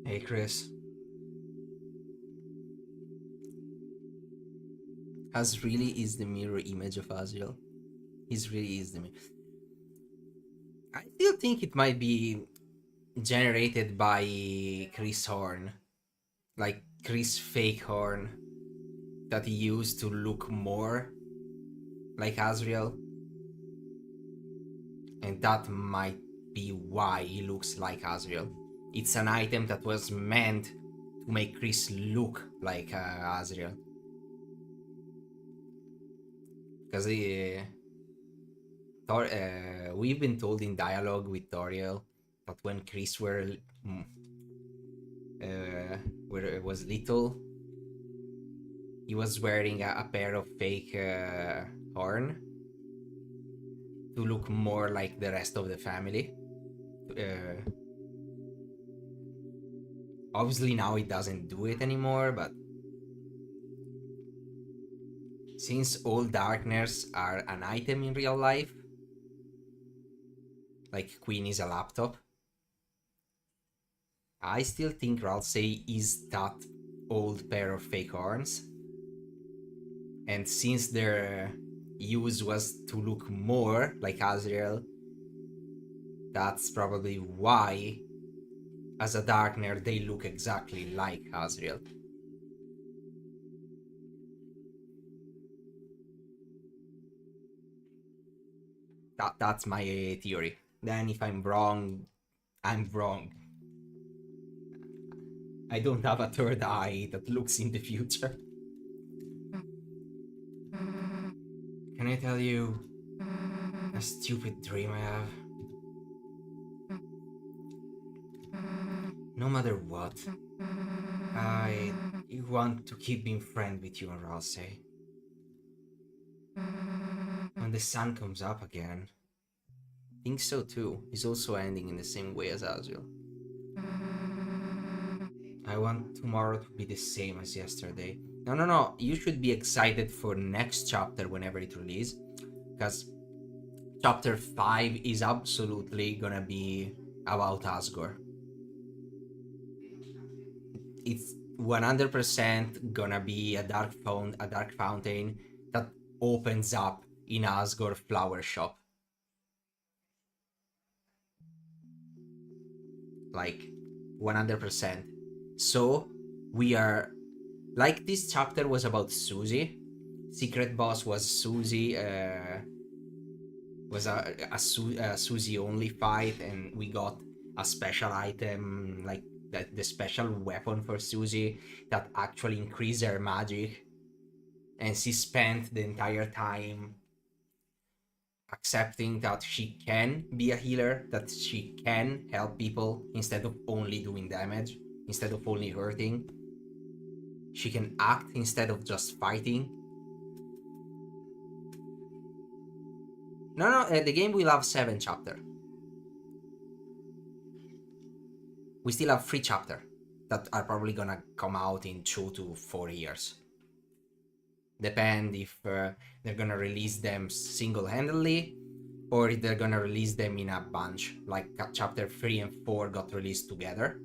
Hey, Chris. Az really is the mirror image of Azrael. He's really is the mirror. I still think it might be generated by Chris Horn. Like Chris Fake Horn. That he used to look more like Azrael. And that might be why he looks like Azrael. It's an item that was meant to make Chris look like Azrael. Because we've been told in dialogue with Toriel that when Chris was little, he was wearing a pair of fake horn to look more like the rest of the family. Obviously now it doesn't do it anymore, but since all darkness are an item in real life, like Queen is a laptop, I still think Ralsei is that old pair of fake horns. And since their use was to look more like Azrael, that's probably why, as a Darkner, they look exactly like Azrael. That's my theory. Then if I'm wrong, I'm wrong. I don't have a third eye that looks in the future. Can I tell you a stupid dream I have? No matter what, I want to keep being friends with you and Ralsei. When the sun comes up again, I think so too. He's also ending in the same way as Azrael. I want tomorrow to be the same as yesterday. No. You should be excited for next chapter whenever it releases. Because chapter 5 is absolutely gonna be about Asgore. It's 100% gonna be a dark fountain that opens up in Asgore flower shop. Like 100%. So we are like, this chapter was about Susie. Secret boss was Susie. Was a Susie only fight, and we got a special item, like the special weapon for Susie that actually increased her magic. And she spent the entire time accepting that she can be a healer, that she can help people instead of only doing damage, instead of only hurting. She can act instead of just fighting. No, the game will have 7 chapters. We still have 3 chapters that are probably gonna come out in 2 to 4 years. Depend if they're gonna release them single-handedly or if they're gonna release them in a bunch, like chapter 3 and 4 got released together.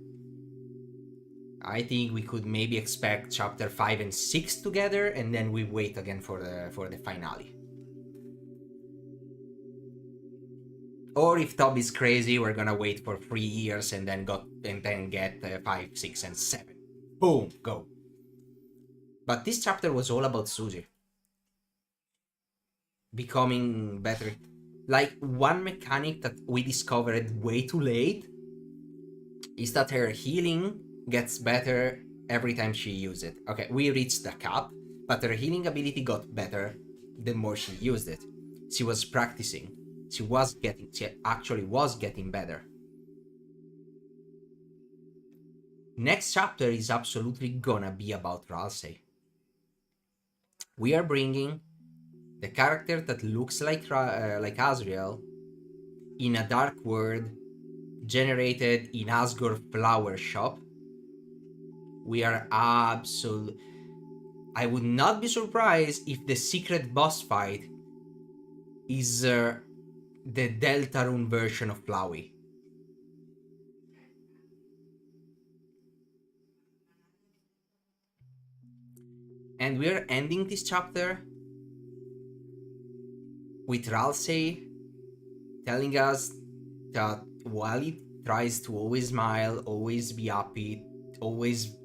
I think we could maybe expect chapter 5 and 6 together, and then we wait again for the finale. Or if Tob is crazy, we're gonna wait for 3 years and then get 5, 6, and 7. Boom, go. But this chapter was all about Suzy becoming better. Like, one mechanic that we discovered way too late is that her healing gets better every time she uses it. Okay, we reached the cap, but her healing ability got better the more she used it. She was practicing. She actually was getting better. Next chapter is absolutely gonna be about Ralsei. We are bringing the character that looks like Asriel in a dark world generated in Asgore Flower Shop. We are absolutely... I would not be surprised if the secret boss fight is the Deltarune version of Flowey. And we are ending this chapter with Ralsei telling us that while he tries to always smile, always be happy, always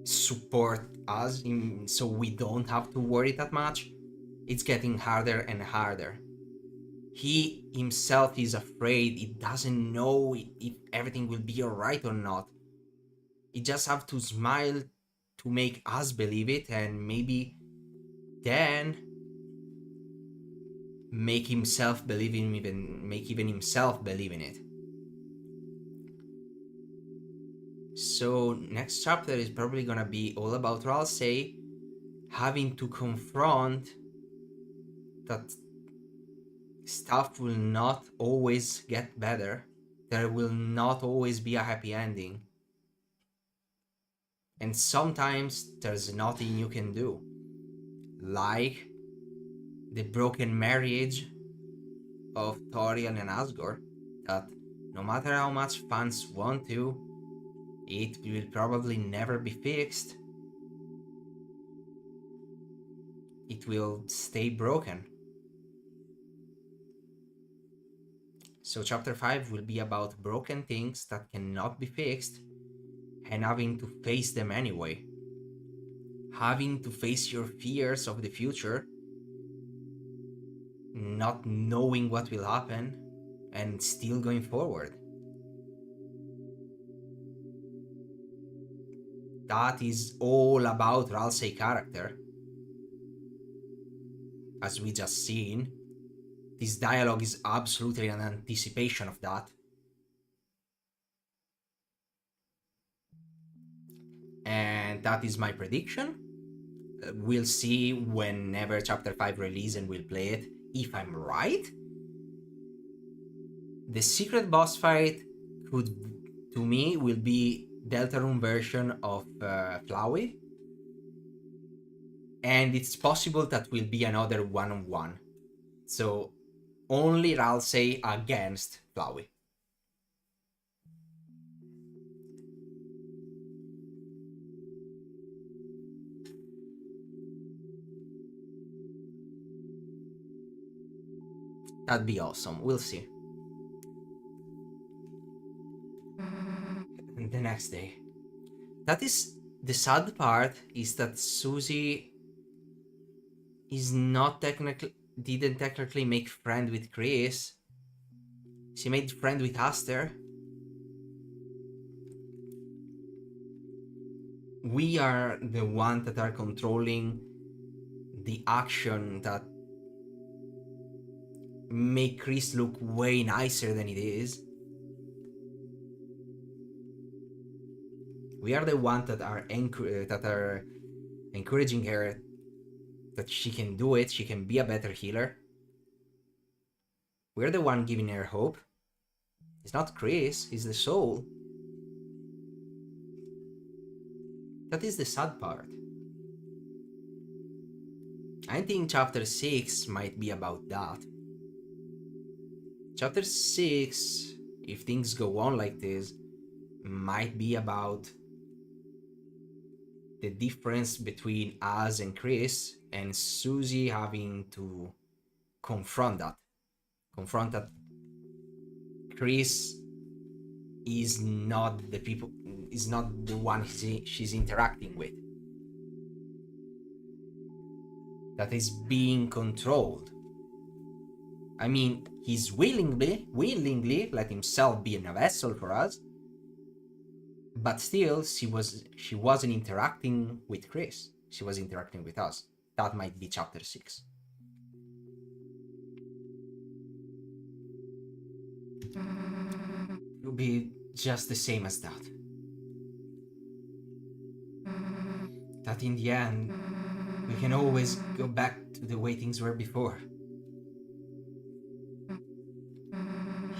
support us so we don't have to worry that much, it's getting harder and harder. He himself is afraid. He doesn't know if everything will be alright or not. He just have to smile to make us believe it, and maybe then make himself believe in even himself believe in it. So next chapter is probably gonna be all about Ralsei having to confront that stuff will not always get better. There will not always be a happy ending. And sometimes there's nothing you can do. Like the broken marriage of Torian and Asgore, that no matter how much fans want to, it will probably never be fixed. It will stay broken. So chapter 5 will be about broken things that cannot be fixed and having to face them anyway. Having to face your fears of the future, not knowing what will happen, and still going forward. That is all about Ralsei character. As we just seen, this dialogue is absolutely an anticipation of that. And that is my prediction. We'll see whenever chapter 5 release and we'll play it, if I'm right. The secret boss fight could, to me, will be Deltarune version of Flowey. And it's possible that will be another one-on-one. So only Ralsei against Flowey. That'd be awesome. We'll see. And the next day. That is the sad part, is that Suzy is not didn't technically make friend with Chris. She made friend with Aster. We are the ones that are controlling the action that make Chris look way nicer than it is. We are the ones that are encouraging her that she can do it, she can be a better healer. We're the one giving her hope. It's not Chris, it's the soul. That is the sad part. I think chapter 6 might be about that. Chapter 6, if things go on like this, might be about the difference between us and Chris, and Susie having to confront that. Confront that Chris is not the one she's interacting with. That is being controlled. I mean, he's willingly let himself be in a vessel for us, but still, she wasn't interacting with Chris. She was interacting with us. That might be chapter 6. It will be just the same as that. That in the end, we can always go back to the way things were before.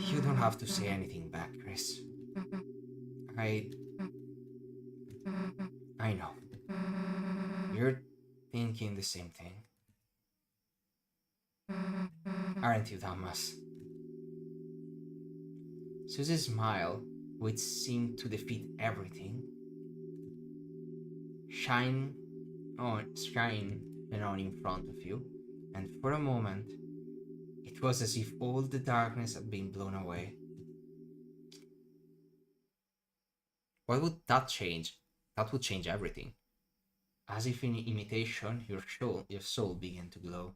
You don't have to say anything back, Chris. I know. You're thinking the same thing. Aren't you, Thomas? Susie's smile, which seemed to defeat everything, shine on in front of you, and for a moment, it was as if all the darkness had been blown away. What would that change? That would change everything. As if in imitation, your soul began to glow.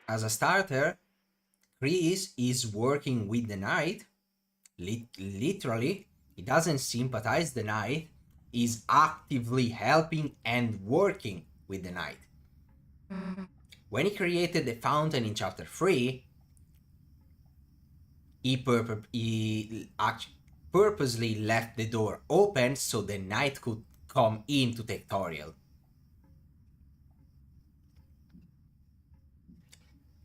As a starter, Chris is working with the Knight. Literally, he doesn't sympathize the Knight. He's actively helping and working with the Knight. When he created the fountain in chapter 3, he purposely left the door open so the Knight could come in to take Toriel.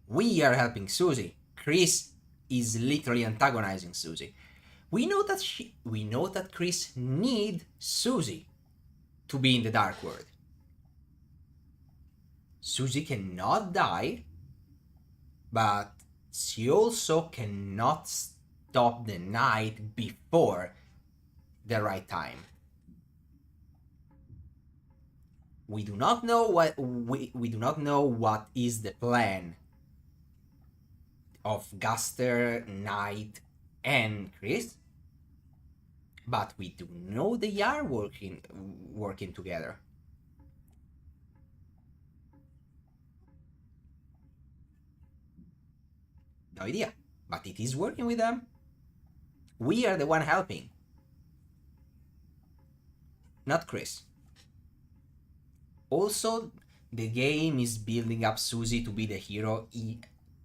We are helping Susie. Chris is literally antagonizing Susie. We know that Chris needs Susie to be in the Dark World. Susie cannot die, but she also cannot stop the Knight before the right time. We do not know what is the plan of Gaster, Knight, and Chris, but we do know they are working together. No idea, but it is working with them. We are the one helping, not Chris. Also, the game is building up Susie to be the hero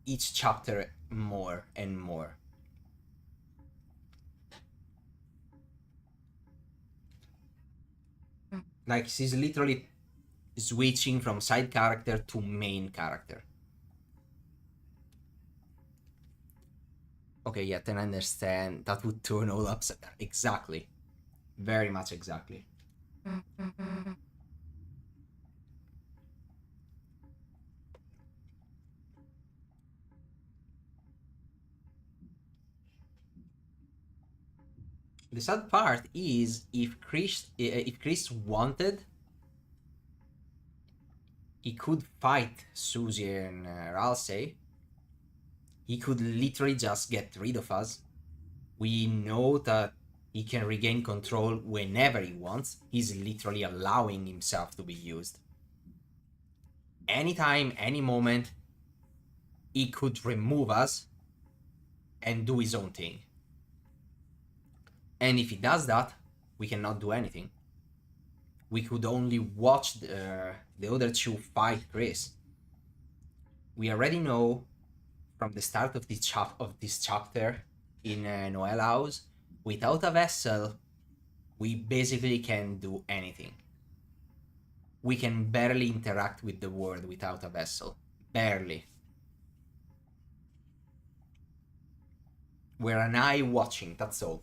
each chapter more and more. Like, she's literally switching from side character to main character. Okay, yeah, then I understand. That would turn all upside down. Exactly. Very much exactly. The sad part is if Chris wanted, he could fight Susie and Ralsei. He could literally just get rid of us. We know that he can regain control whenever he wants. He's literally allowing himself to be used. Anytime, any moment, he could remove us and do his own thing. And if he does that, we cannot do anything. We could only watch the other two fight Chris. We already know from the start of this chapter in Noel House, without a vessel, we basically can do anything. We can barely interact with the world without a vessel. Barely. We're an eye watching, that's all.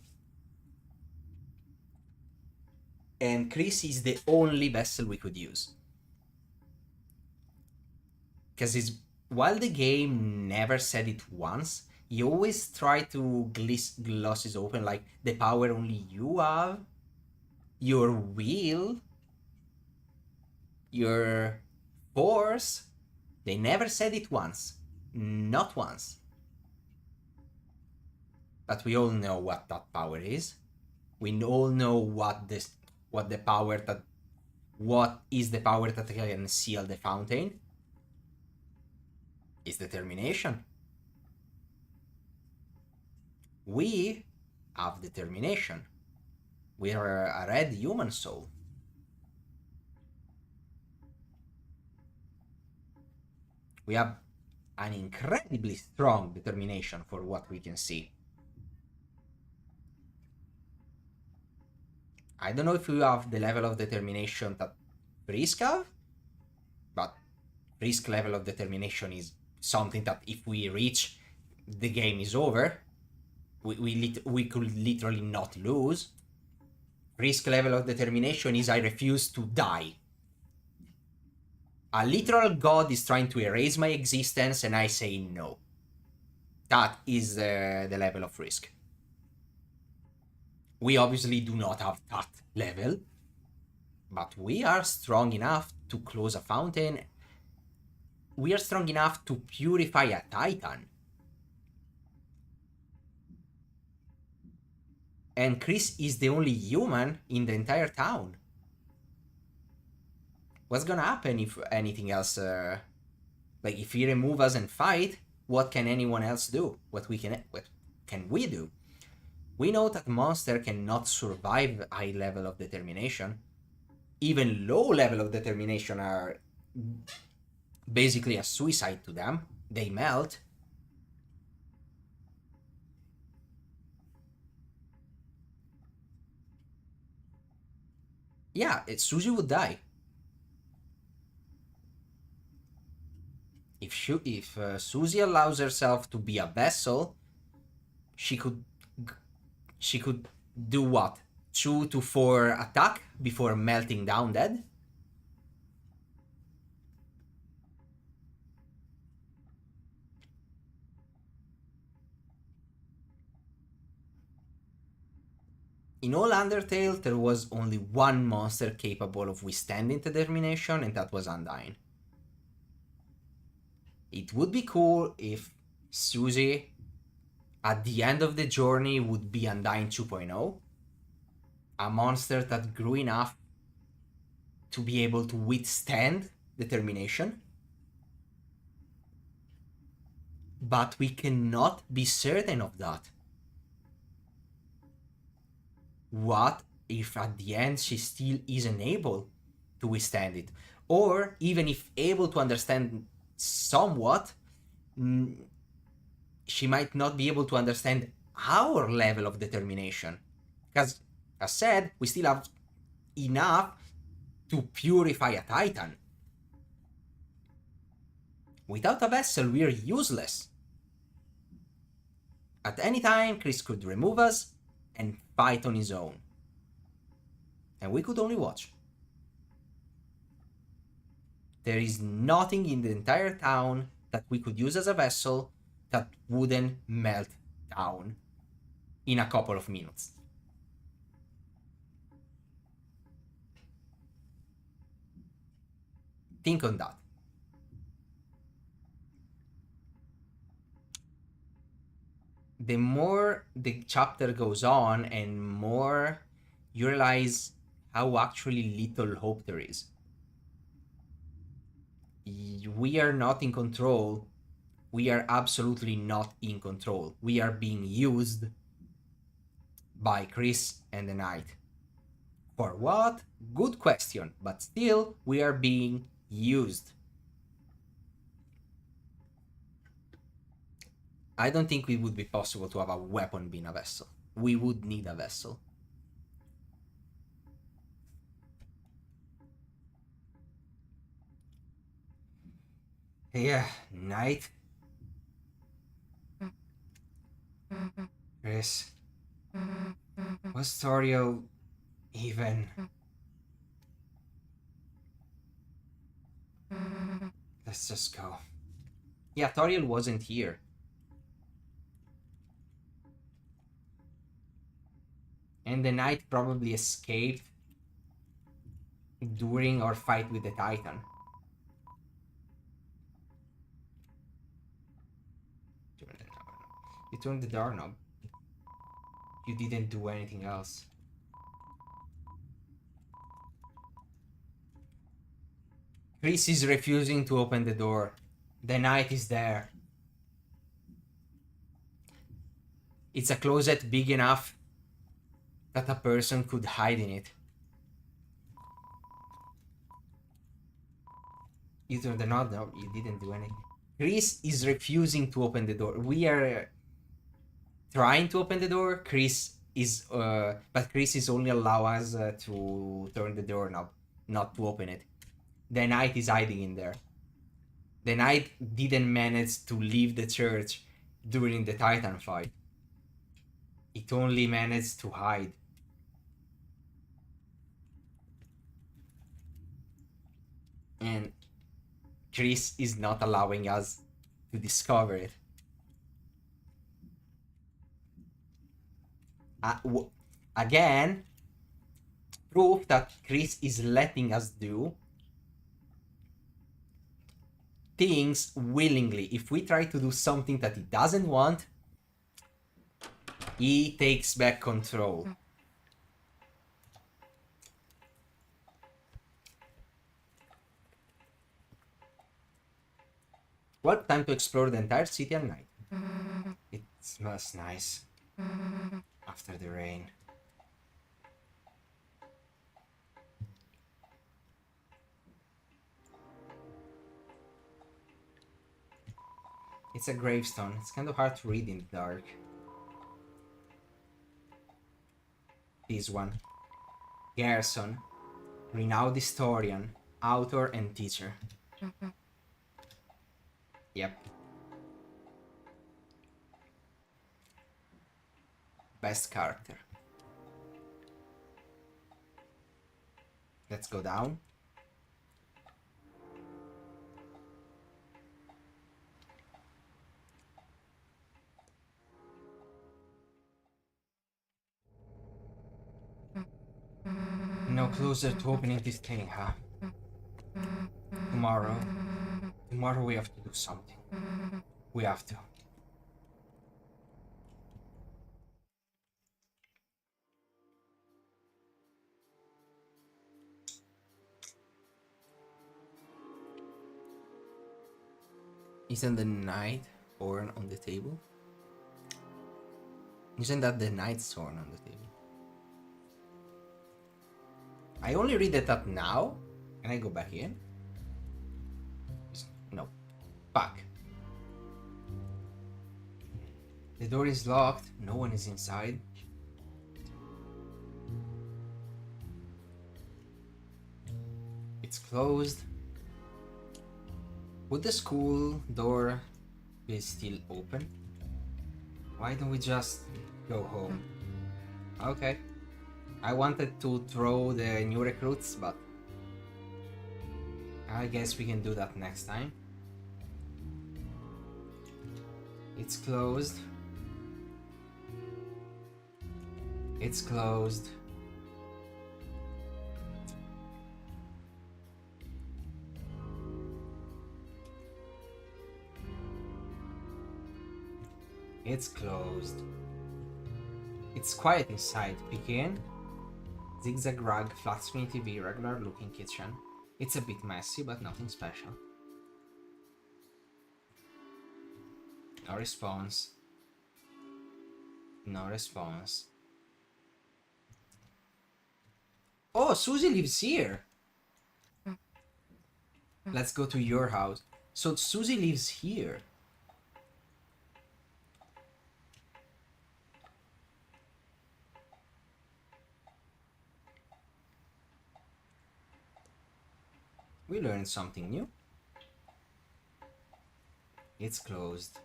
And Chris is the only vessel we could use. Because while the game never said it once, you always try to gloss it open, like the power only you have, your will, your force. They never said it once. Not once. But we all know what that power is. We all know what is the power that can seal the fountain. It's determination. We have determination. We are a red human soul. We have an incredibly strong determination for what we can see. I don't know if you have the level of determination that Frisk have, but Frisk level of determination is something that if we reach, the game is over. We could literally not lose. Frisk level of determination is I refuse to die. A literal god is trying to erase my existence and I say no. That is the level of Frisk. We obviously do not have that level, but we are strong enough to close a fountain. We are strong enough to purify a titan. And Chris is the only human in the entire town. What's gonna happen if anything else, like if he remove us and fight, what can anyone else do? What can we do? We know that monster cannot survive high level of determination. Even low level of determination are basically a suicide to them. They melt. Yeah, Suzy would die. If Suzy allows herself to be a vessel, she could do what? 2 to 4 attack before melting down dead? In all Undertale, there was only one monster capable of withstanding determination, and that was Undyne. It would be cool if Suzy, at the end of the journey, would be Undyne 2.0. A monster that grew enough to be able to withstand determination. But we cannot be certain of that. What if at the end she still isn't able to withstand it? Or even if able to understand somewhat, she might not be able to understand our level of determination. Because, as said, we still have enough to purify a titan. Without a vessel, we're useless. At any time, Chris could remove us and fight on his own. And we could only watch. There is nothing in the entire town that we could use as a vessel that wouldn't melt down in a couple of minutes. Think on that. The more the chapter goes on and more you realize how actually little hope there is. We are not in control We are absolutely not in control. We are being used by Chris and the Knight. For what? Good question, but still, we are being used. I don't think it would be possible to have a weapon being a vessel. We would need a vessel. Yeah, Knight. Chris. Was Toriel even... Let's just go. Yeah, Toriel wasn't here. And the Knight probably escaped during our fight with the Titan. You turned the doorknob. You didn't do anything else. Chris is refusing to open the door. The Knight is there. It's a closet big enough that a person could hide in it. You turned the knob? No, you didn't do anything. Chris is refusing to open the door. We are trying to open the door. But Chris is only allow us to turn the doorknob, not to open it. The Knight is hiding in there. The Knight didn't manage to leave the church during the Titan fight. It only managed to hide. And Chris is not allowing us to discover it. Again, proof that Chris is letting us do things willingly. If we try to do something that he doesn't want, he takes back control. Well, time to explore the entire city at night. It smells nice after the rain. It's a gravestone. It's kind of hard to read in the dark. This one. Gerson, renowned historian, author, and teacher. Yep. Best character. Let's go down. No closer to opening this thing, huh? Tomorrow we have to do something. We have to. Isn't the Night Horn on the table? Isn't that the Knight's Horn on the table? I only read it up now. Can I go back in? No. Fuck. The door is locked. No one is inside. It's closed. Would the school door be still open? Why don't we just go home? Okay. I wanted to throw the new recruits, but I guess we can do that next time. It's closed. It's closed. It's closed. It's quiet inside. Peek in. Zigzag rug, flat screen TV, regular looking kitchen. It's a bit messy, but nothing special. No response. No response. Oh, Susie lives here. Let's go to your house. So Susie lives here. We learned something new. It's closed.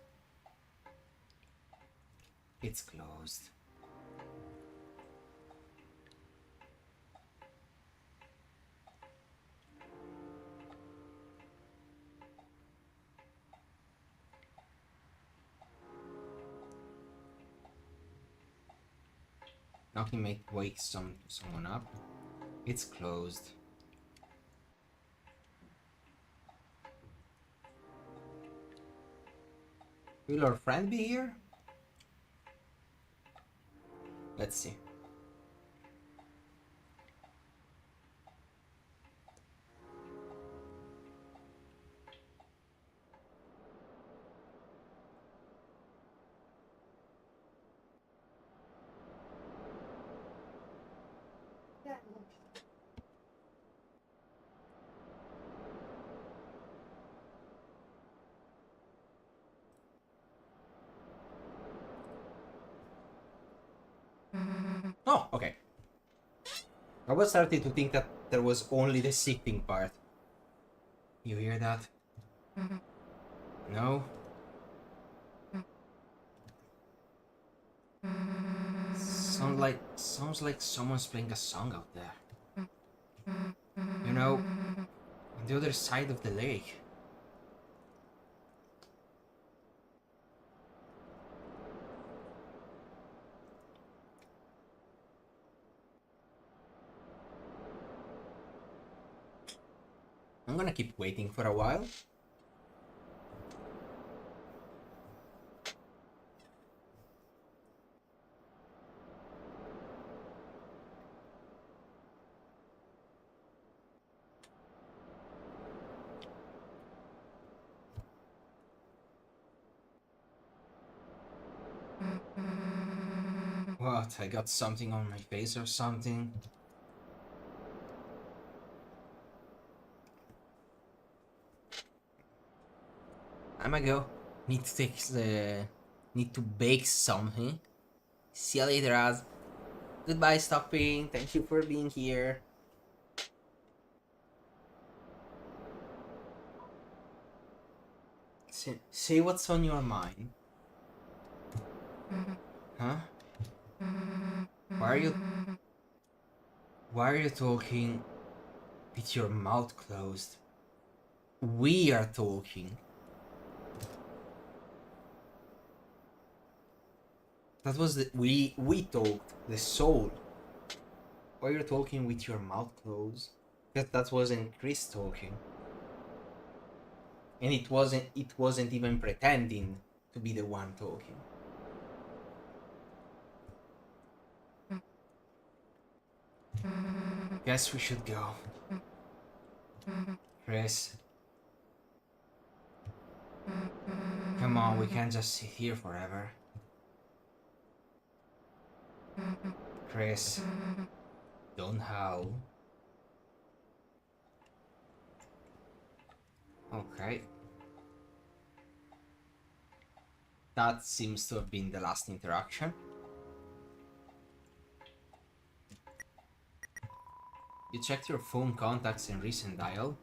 It's closed. Knocking may wake someone up. It's closed. Will our friend be here? Let's see. Oh, okay. I was starting to think that there was only the sitting part. You hear that? No? Sounds like someone's playing a song out there. You know, on the other side of the lake. I'm gonna keep waiting for a while. What? I got something on my face or something? I'ma go. Need to take the... Need to bake something. See you later, Az. Goodbye, Stopping. Thank you for being here. Say what's on your mind. Huh? Why are you talking with your mouth closed? We are talking. That was the we talked, the soul. Why are you talking with your mouth closed? Because that wasn't Chris talking. And it wasn't even pretending to be the one talking. Guess we should go. Chris. Come on, we can't just sit here forever. Chris. Don't howl. Okay. That seems to have been the last interaction. You checked your phone contacts and recent dial,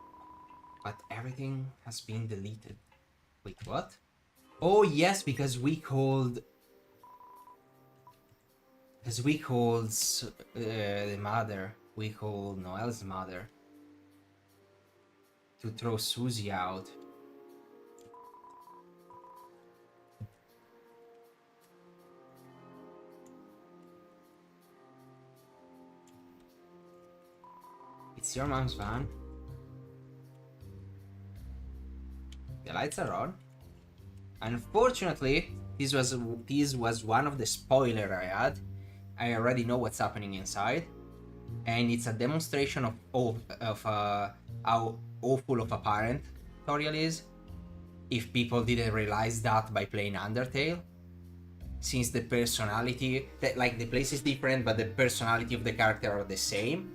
but everything has been deleted. Wait, what? Oh yes, because we called... the mother. We called Noel's mother to throw Susie out. It's your mom's van. The lights are on. Unfortunately, this was one of the spoilers I had. I already know what's happening inside, and it's a demonstration of how awful of a parent Toriel is. if people didn't realize that by playing Undertale, since the personality, like the place is different, but the personality of the character are the same.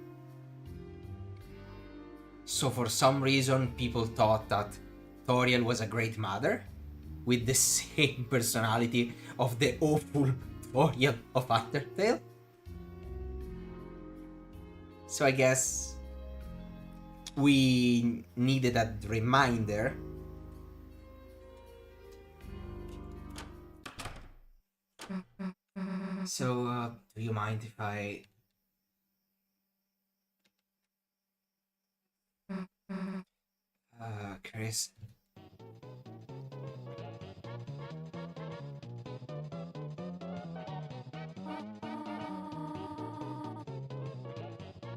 So for some reason, people thought that Toriel was a great mother, with the same personality of the awful Toriel of Undertale. So I guess we needed a reminder. So, do you mind if I... Chris?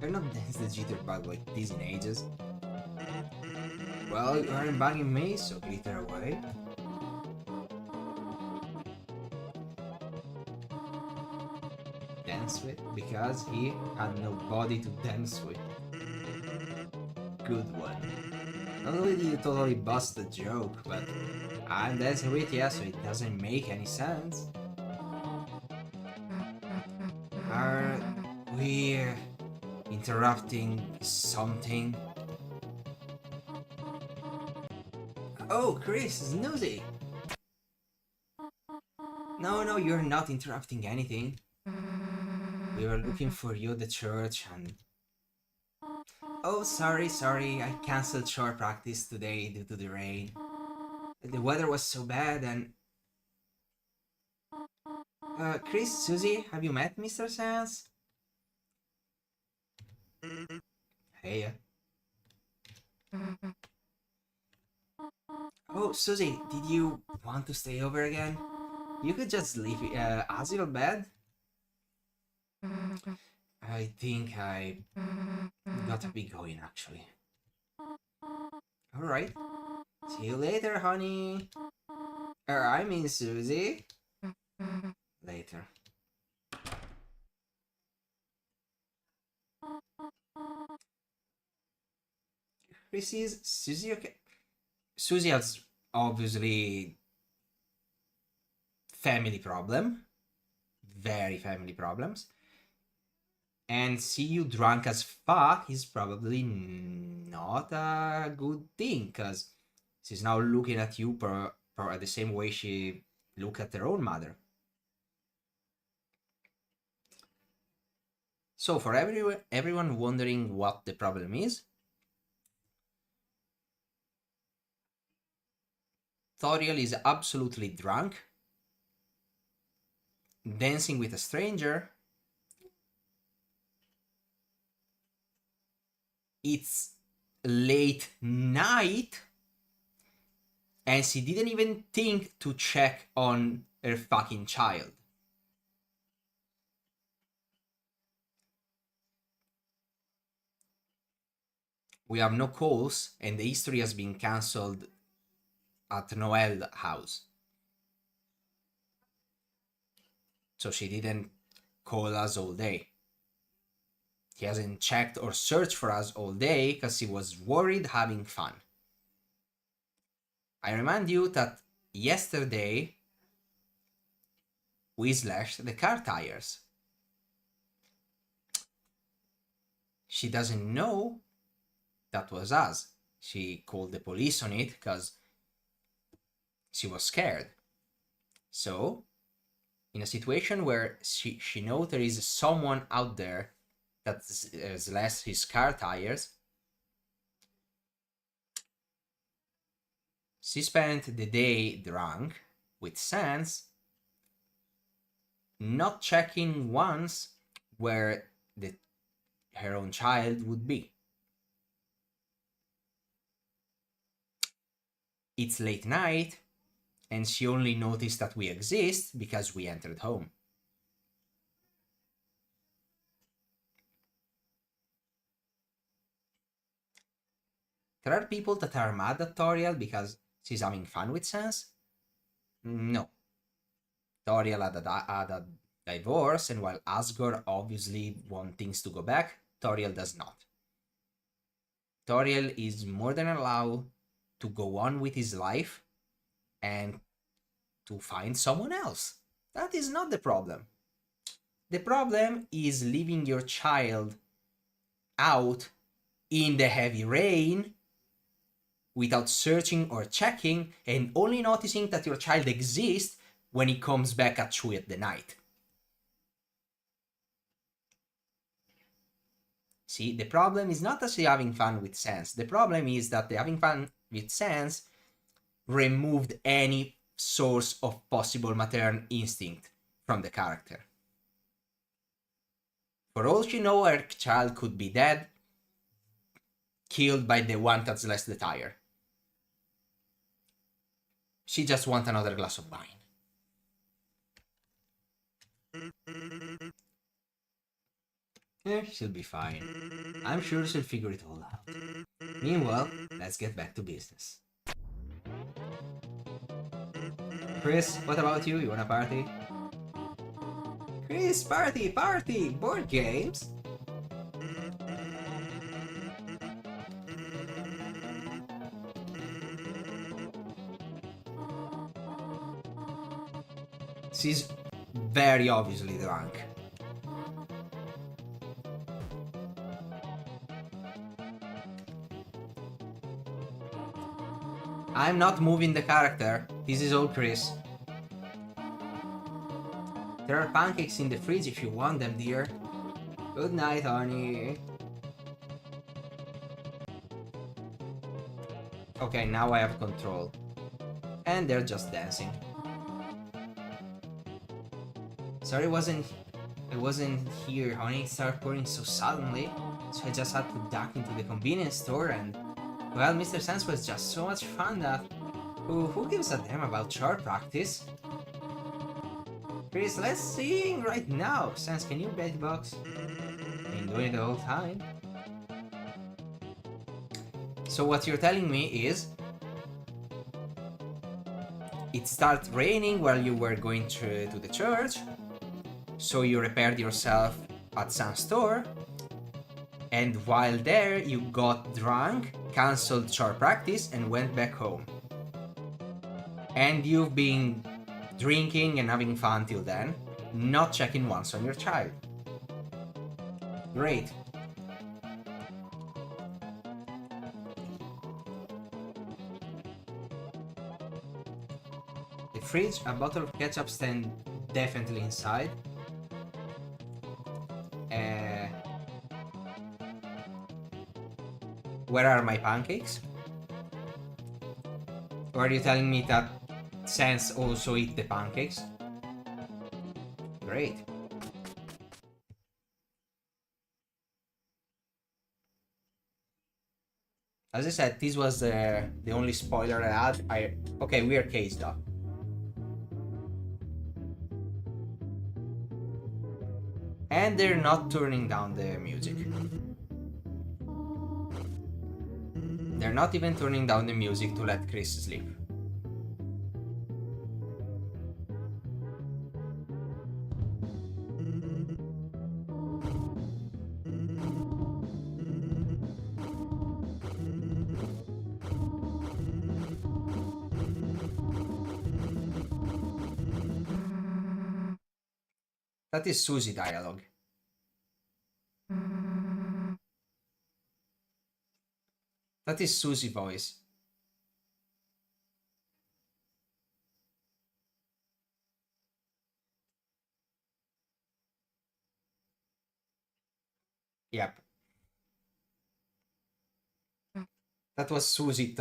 I've not danced the jitterbug like this in ages. Well, you aren't bugging me, so glitter away. Dance with, because he had nobody to dance with. Good one. Not only did you totally bust the joke, but I'm dancing with you, so it doesn't make any sense. Are we interrupting something? Oh, Chris, Snoozy! No, you're not interrupting anything. We were looking for you at the church and... Oh, sorry, I cancelled short practice today due to the rain. The weather was so bad and... Chris, Susie, have you met Mr. Sans? Hey. Oh, Susie, did you want to stay over again? You could just leave us your bed. I think I gotta be going, actually. Alright. See you later, honey. I mean, Susie. Later. Is Susie okay? Susie has obviously family problem. Very family problems. And see you drunk as fuck is probably not a good thing, because she's now looking at you the same way she looked at her own mother. So for everyone wondering what the problem is, Toriel is absolutely drunk, dancing with a stranger. It's late night, and she didn't even think to check on her fucking child. We have no calls, and the history has been cancelled at Noel's house. So she didn't call us all day. He hasn't checked or searched for us all day because he was worried having fun. I remind you that yesterday we slashed the car tires. She doesn't know that was us. She called the police on it because she was scared. So, in a situation where she knows there is someone out there that slashed his car tires, she spent the day drunk with Sans, not checking once where her own child would be. It's late night, and she only noticed that we exist because we entered home. There are people that are mad at Toriel because she's having fun with Sans. No. Toriel had a divorce, and while Asgore obviously wants things to go back, Toriel does not. Toriel is more than allowed to go on with his life and to find someone else. That is not the problem. The problem is leaving your child out in the heavy rain without searching or checking and only noticing that your child exists when he comes back at 2 at the night. See, the problem is not actually having fun with sense. The problem is that the having fun with sense removed any source of possible maternal instinct from the character. For all she knows, her child could be dead, killed by the one that's less the tire. She just wants another glass of wine. She'll be fine. I'm sure she'll figure it all out. Meanwhile, let's get back to business. Chris, what about you? You wanna party? Chris, party, party! Board games? She's very obviously drunk. I'm not moving the character. This is all Chris. There are pancakes in the fridge if you want them, dear. Good night, honey. Okay, now I have control. And they're just dancing. Sorry I wasn't here, honey. It started pouring so suddenly. So I just had to duck into the convenience store and... well, Mr. Sense was just so much fun that... who gives a damn about chore practice? Chris, let's sing right now. Sense, can you beatbox? Been doing it the whole time. So what you're telling me is... it started raining while you were going to the church. So you repaired yourself at some store. And while there, you got drunk, cancelled chore practice, and went back home. And you've been drinking and having fun till then, not checking once on your child. Great. The fridge, a bottle of ketchup stand definitely inside. Where are my pancakes? Or are you telling me that Sense also eat the pancakes? Great. As I said, this was the only spoiler I had. Okay, we are caged up. And they're not turning down the music. They're not even turning down the music to let Chris sleep. That is Susie dialogue. That is Susie voice. Yep. That was Susie.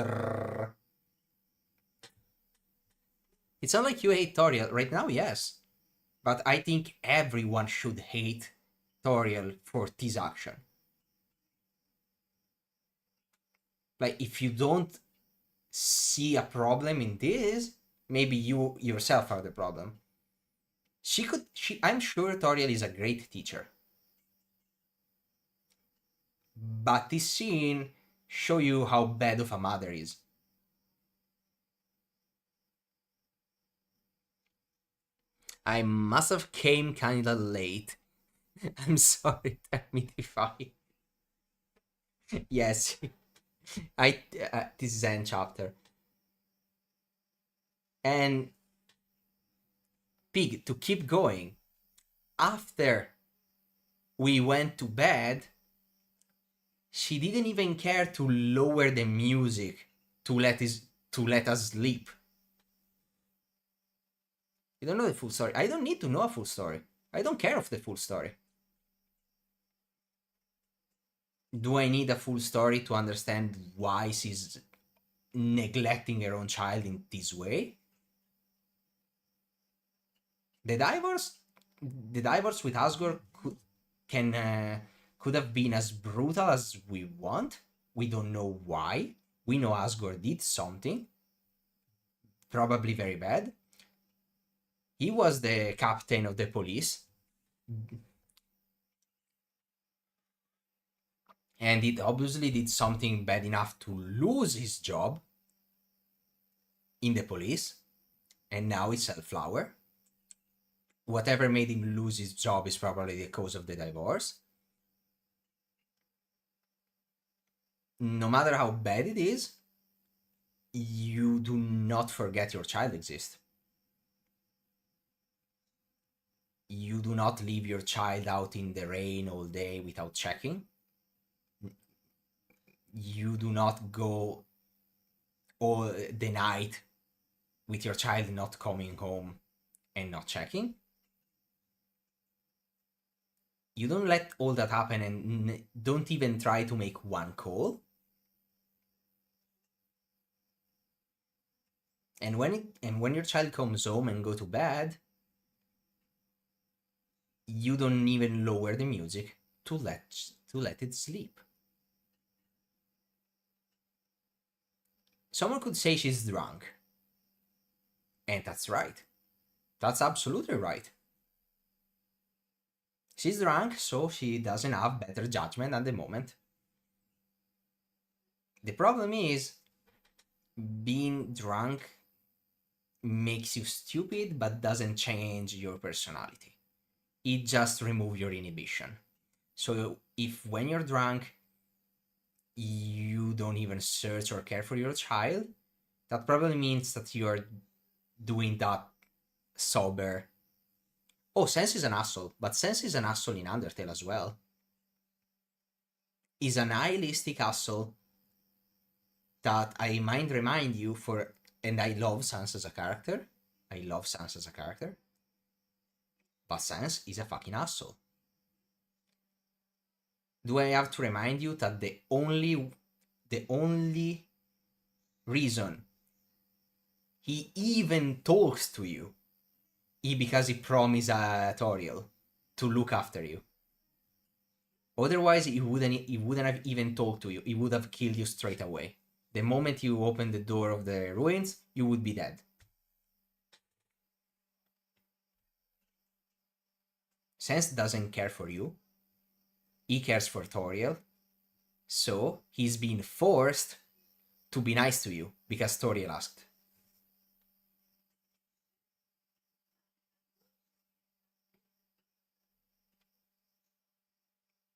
It's not like you hate Toriel. Right now, yes. But I think everyone should hate Toriel for this action. Like, if you don't see a problem in this, maybe you yourself are the problem. I'm sure Toriel is a great teacher. But this scene show you how bad of a mother is. I must have came kinda late. I'm sorry, Termitify. Yes. This is end chapter. And Pig, to keep going, after we went to bed, she didn't even care to lower the music to let us sleep. You don't know the full story. I don't need to know a full story. I don't care of the full story. Do I need a full story to understand why she's neglecting her own child in this way? The divorce, the divorce with Asgore could have been as brutal as we want. We don't know why. We know Asgore did something, probably very bad. He was the captain of the police, and it obviously did something bad enough to lose his job in the police, and now it's Flower. Whatever made him lose his job is probably the cause of the divorce. No matter how bad it is, you do not forget your child exists. You do not leave your child out in the rain all day without checking. You do not go all the night with your child not coming home and not checking. You don't let all that happen and don't even try to make one call. And when your child comes home and go to bed, you don't even lower the music to let it sleep. Someone could say she's drunk. And that's right. That's absolutely right. She's drunk, so she doesn't have better judgment at the moment. The problem is, being drunk makes you stupid but doesn't change your personality. It just removes your inhibition. So if when you're drunk, you don't even search or care for your child, that probably means that you're doing that sober. Oh, Sense is an asshole, but Sense is an asshole in Undertale as well. Is a nihilistic asshole that I might remind you for, and I love Sans as a character. I love Sans as a character. But Sans is a fucking asshole. Do I have to remind you that the only reason he even talks to you is because he promised Toriel to look after you? Otherwise, he wouldn't have even talked to you. He would have killed you straight away. The moment you open the door of the ruins, you would be dead. Sense doesn't care for you. He cares for Toriel. So he's been forced to be nice to you because Toriel asked.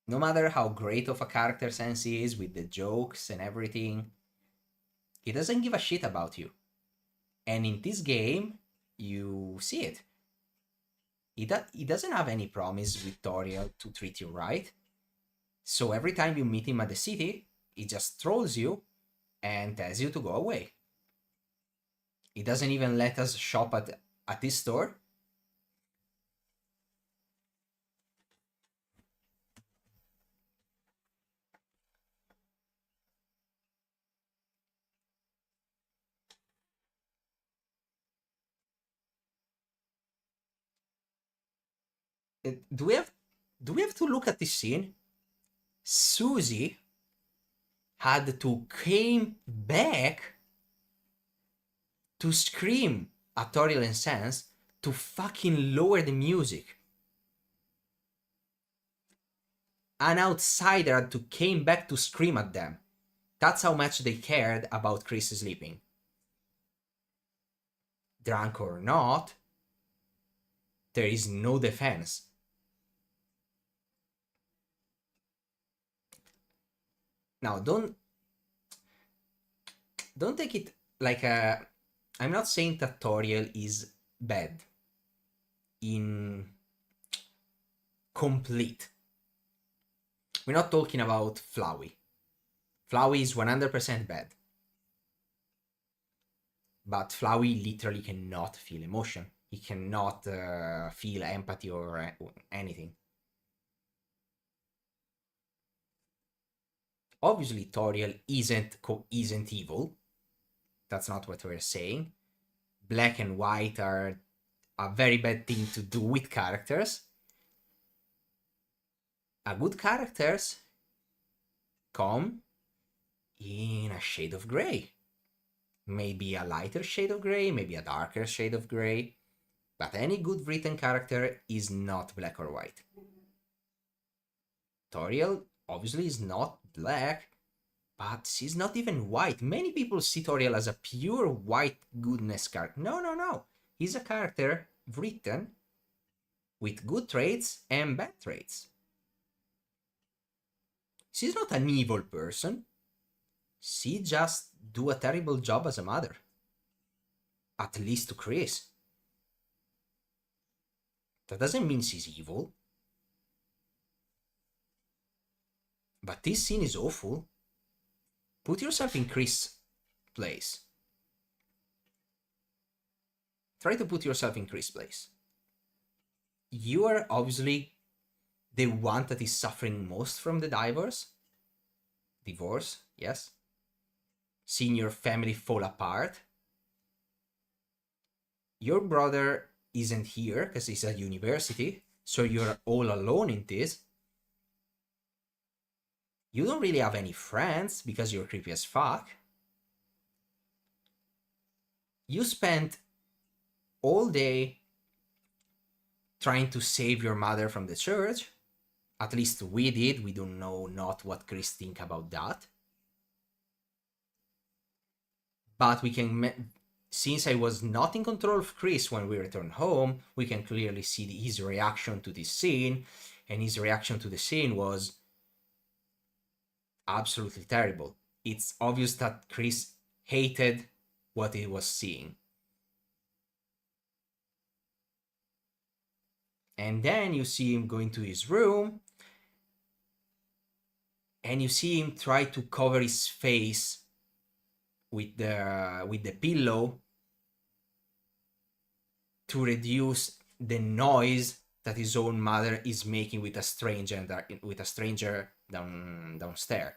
No matter how great of a character Sense is with the jokes and everything, he doesn't give a shit about you. And in this game, you see it. He doesn't have any promise with Toriel to treat you right. So every time you meet him at the city, he just trolls you and tells you to go away. He doesn't even let us shop at this store. Do we have to look at this scene? Susie had to came back to scream at Toriel and Sans to fucking lower the music. An outsider had to came back to scream at them. That's how much they cared about Chris sleeping. Drunk or not, there is no defense. Now, don't take it like a I'm not saying tutorial is bad in complete. We're not talking about Flowey. Flowey is 100% bad. But Flowey literally cannot feel emotion. He cannot feel empathy or anything. Obviously, Toriel isn't evil. That's not what we're saying. Black and white are a very bad thing to do with characters. A good characters come in a shade of gray. Maybe a lighter shade of gray, maybe a darker shade of gray. But any good written character is not black or white. Toriel obviously is not black, but she's not even white. Many people see Toriel as a pure white goodness character. No. He's a character written with good traits and bad traits. She's not an evil person. She just do a terrible job as a mother. At least to Chris. That doesn't mean she's evil. But this scene is awful. Put yourself in Chris' place. Try to put yourself in Chris' place. You are obviously the one that is suffering most from the divorce. Yes. Seeing your family fall apart. Your brother isn't here because he's at university, so you're all alone in this. You don't really have any friends because you're creepy as fuck. You spent all day trying to save your mother from the church. At least we did. We don't know not what Chris think about that. But we can, since I was not in control of Chris when we returned home, we can clearly see his reaction to this scene. And his reaction to the scene was absolutely terrible. It's obvious that Chris hated what he was seeing. And then you see him going to his room, and you see him try to cover his face with the pillow to reduce the noise that his own mother is making with a stranger downstairs.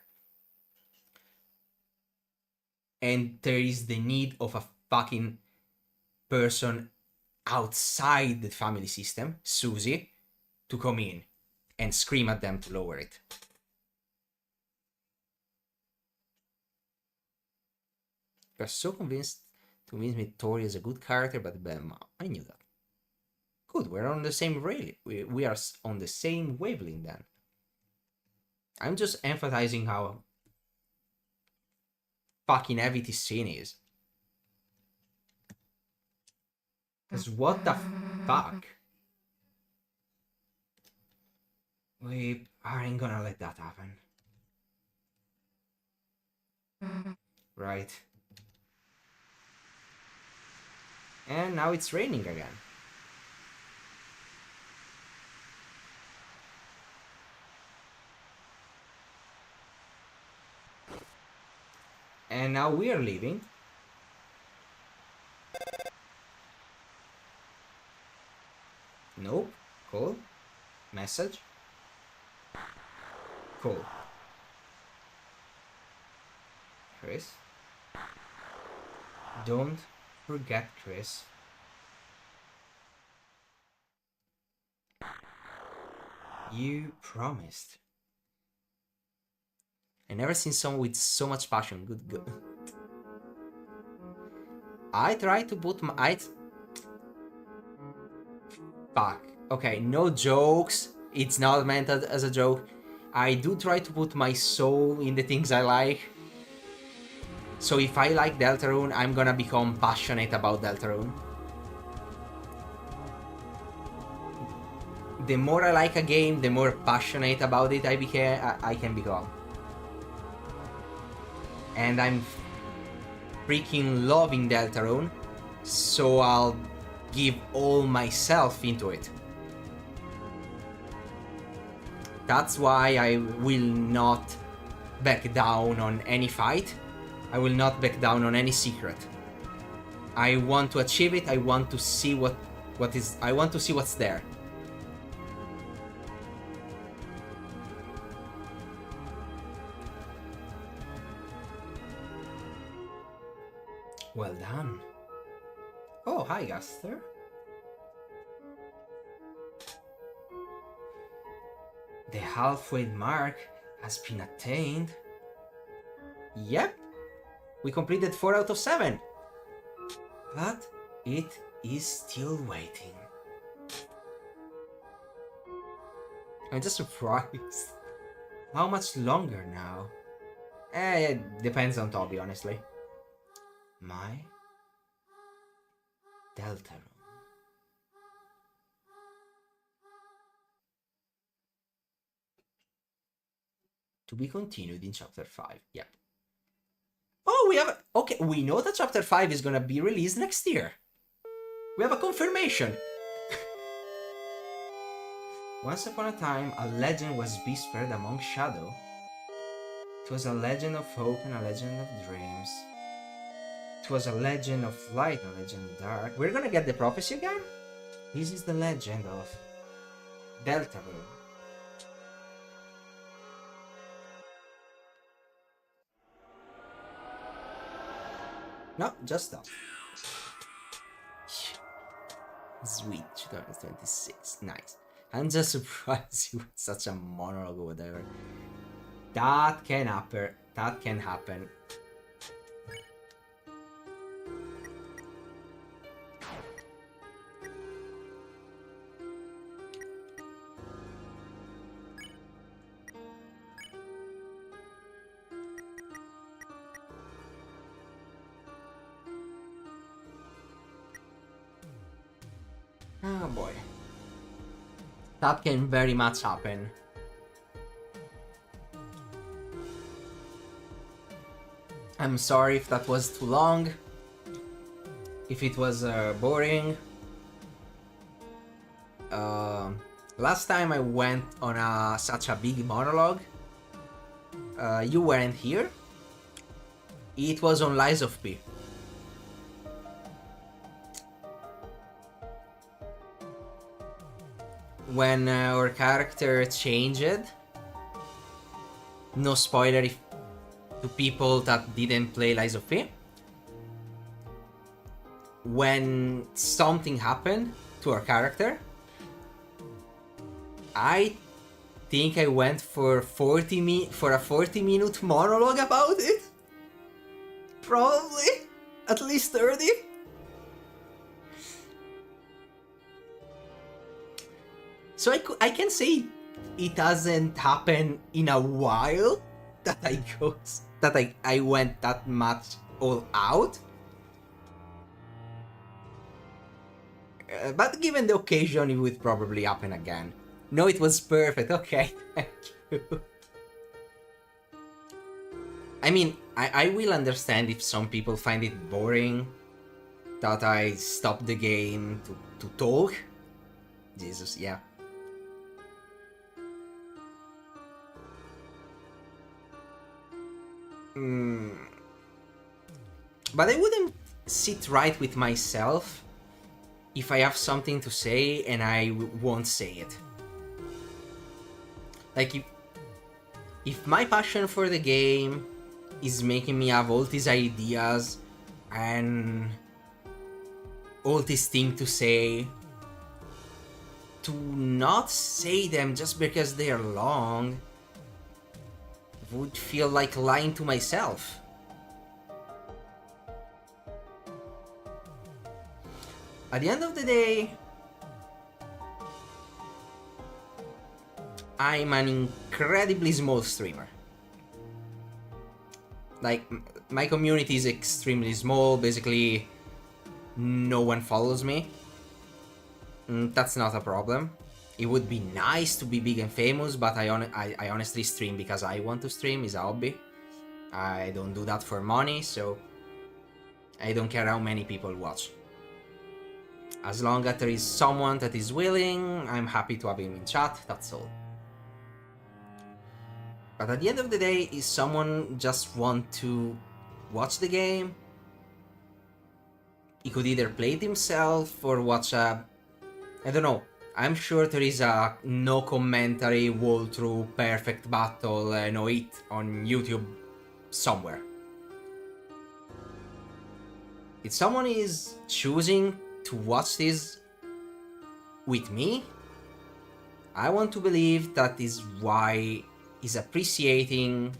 And there is the need of a fucking person outside the family system, Susie, to come in and scream at them to lower it. You're so convinced to convince me Tori is a good character, but I knew that. Good, we're on the same rail. We are on the same wavelength then. I'm just emphasizing how fucking heavy this scene is. Because what the fuck? We aren't gonna let that happen. Right. And now it's raining again. And now we are leaving. Nope. Cool. Message. Cool. Chris. Don't forget, Chris. You promised. I never seen someone with so much passion. Good. I try to put my... Fuck. Okay, no jokes. It's not meant as a joke. I do try to put my soul in the things I like. So if I like Deltarune, I'm gonna become passionate about Deltarune. The more I like a game, the more passionate about it I can become. And I'm freaking loving Deltarune. So I'll give all myself into it. That's why I will not back down on any fight. I will not back down on any secret. I want to achieve it. I want to see I want to see what's there. Well done. Oh, hi, Aster. The halfway mark has been attained. Yep, we completed 4 out of 7. But it is still waiting. I'm just surprised. How much longer now? It depends on Toby, honestly. My Deltarune. To be continued in chapter 5. Yep. Oh, we have okay, we know that chapter 5 is gonna be released next year. We have a confirmation. Once upon a time, a legend was whispered among shadow. It was a legend of hope and a legend of dreams. It was a legend of light and a legend of dark. We're gonna get the prophecy again? This is the legend of Deltarune. No, just stop. Sweet, 2026. Nice. I'm just surprised you with such a monologue or whatever. That can happen. That can happen. Oh boy. That can very much happen. I'm sorry if that was too long. If it was boring. Last time I went on such a big monologue. You weren't here. It was on Lies of P. When our character changed. No spoiler if to people that didn't play Lies of P. When something happened to our character, I think I went for a 40-minute monologue about it. Probably at least 30. So I can say it hasn't happened in a while that I went that much all out. But given the occasion, it would probably happen again. No, it was perfect. Okay, thank you. I mean, I will understand if some people find it boring that I stop the game to talk. Jesus, yeah. But I wouldn't sit right with myself if I have something to say and I won't say it. Like, if my passion for the game is making me have all these ideas and all these things to say, to not say them just because they are long would feel like lying to myself. At the end of the day, I'm an incredibly small streamer. Like, my community is extremely small, basically no one follows me. That's not a problem. It would be nice to be big and famous, but I honestly stream because I want to stream, it's a hobby. I don't do that for money, so I don't care how many people watch. As long as there is someone that is willing, I'm happy to have him in chat, that's all. But at the end of the day, if someone just want to watch the game, he could either play it himself or watch a... I don't know. I'm sure there is a no commentary walkthrough perfect battle no hit on YouTube somewhere. If someone is choosing to watch this with me, I want to believe that is why he's appreciating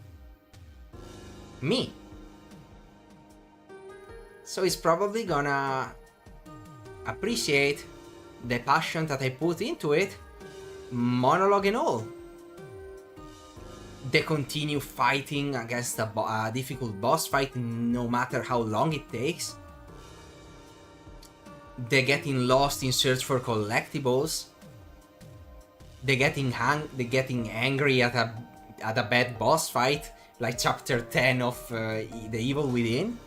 me. So he's probably gonna appreciate the passion that I put into it, monologue and all. The continue fighting against a difficult boss fight no matter how long it takes. The getting lost in search for collectibles. The getting angry at a bad boss fight, like chapter 10 of The Evil Within.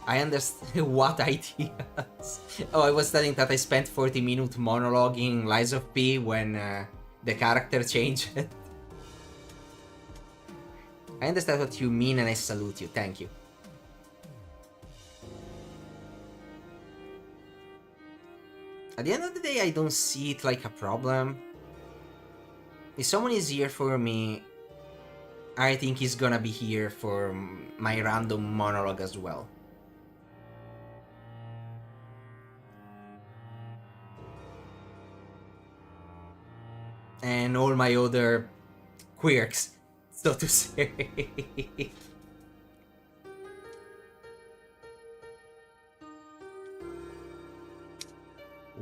I understand what ideas. Oh, I was telling that I spent 40 minutes monologuing Lies of P when the character changed. I understand what you mean and I salute you, thank you. At the end of the day, I don't see it like a problem. If someone is here for me, I think he's gonna be here for my random monologue as well. And all my other quirks, so to say.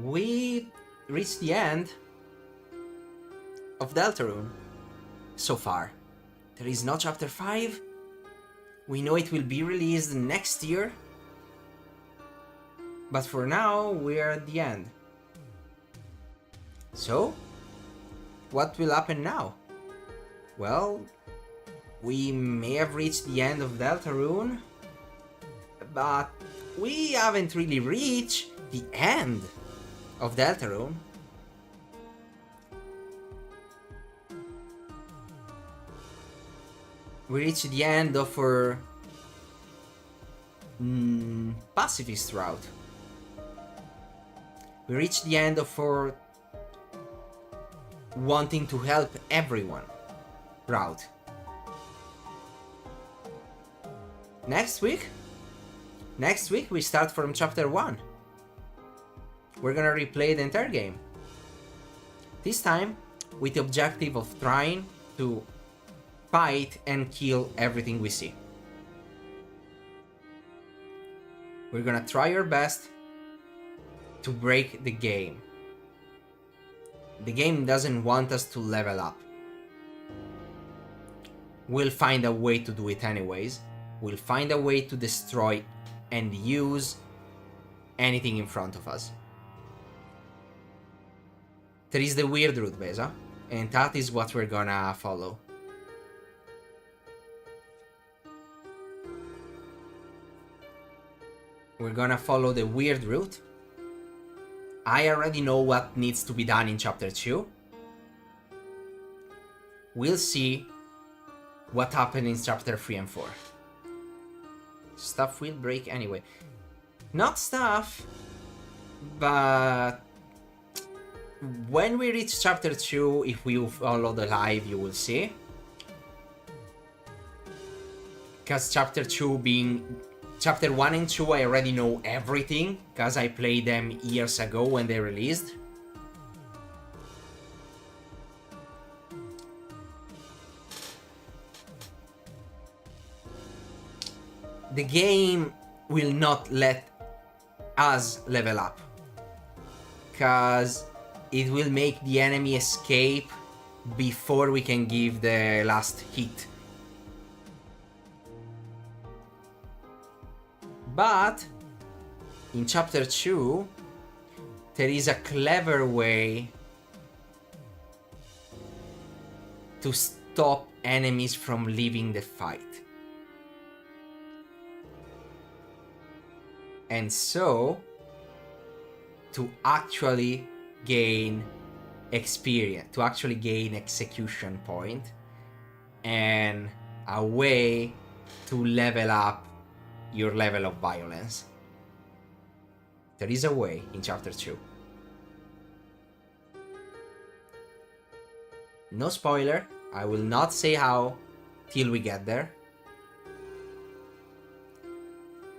We reached the end of Deltarune so far. There is no chapter 5. We know it will be released next year. But for now, we're at the end. So, what will happen now? Well, we may have reached the end of Deltarune, but we haven't really reached the end of Deltarune. We reached the end of our pacifist route. We reached the end of our wanting to help everyone route. Next week we start from chapter 1. We're gonna replay the entire game. This time with the objective of trying to fight and kill everything we see. We're gonna try our best to break the game. The game doesn't want us to level up. We'll find a way to do it anyways. We'll find a way to destroy and use anything in front of us. There is the weird route, Beza, and that is what we're gonna follow. We're gonna follow the weird route. I already know what needs to be done in chapter 2. We'll see what happened in chapter 3 and 4. Stuff will break anyway. Not stuff, but when we reach chapter 2, if we follow the live, you will see. Because chapter 1 and 2, I already know everything, because I played them years ago when they released. The game will not let us level up, because it will make the enemy escape before we can give the last hit. But in chapter 2, there is a clever way to stop enemies from leaving the fight. And so, to actually gain experience, to actually gain execution point, and a way to level up your level of violence. There is a way in Chapter 2. No spoiler, I will not say how till we get there.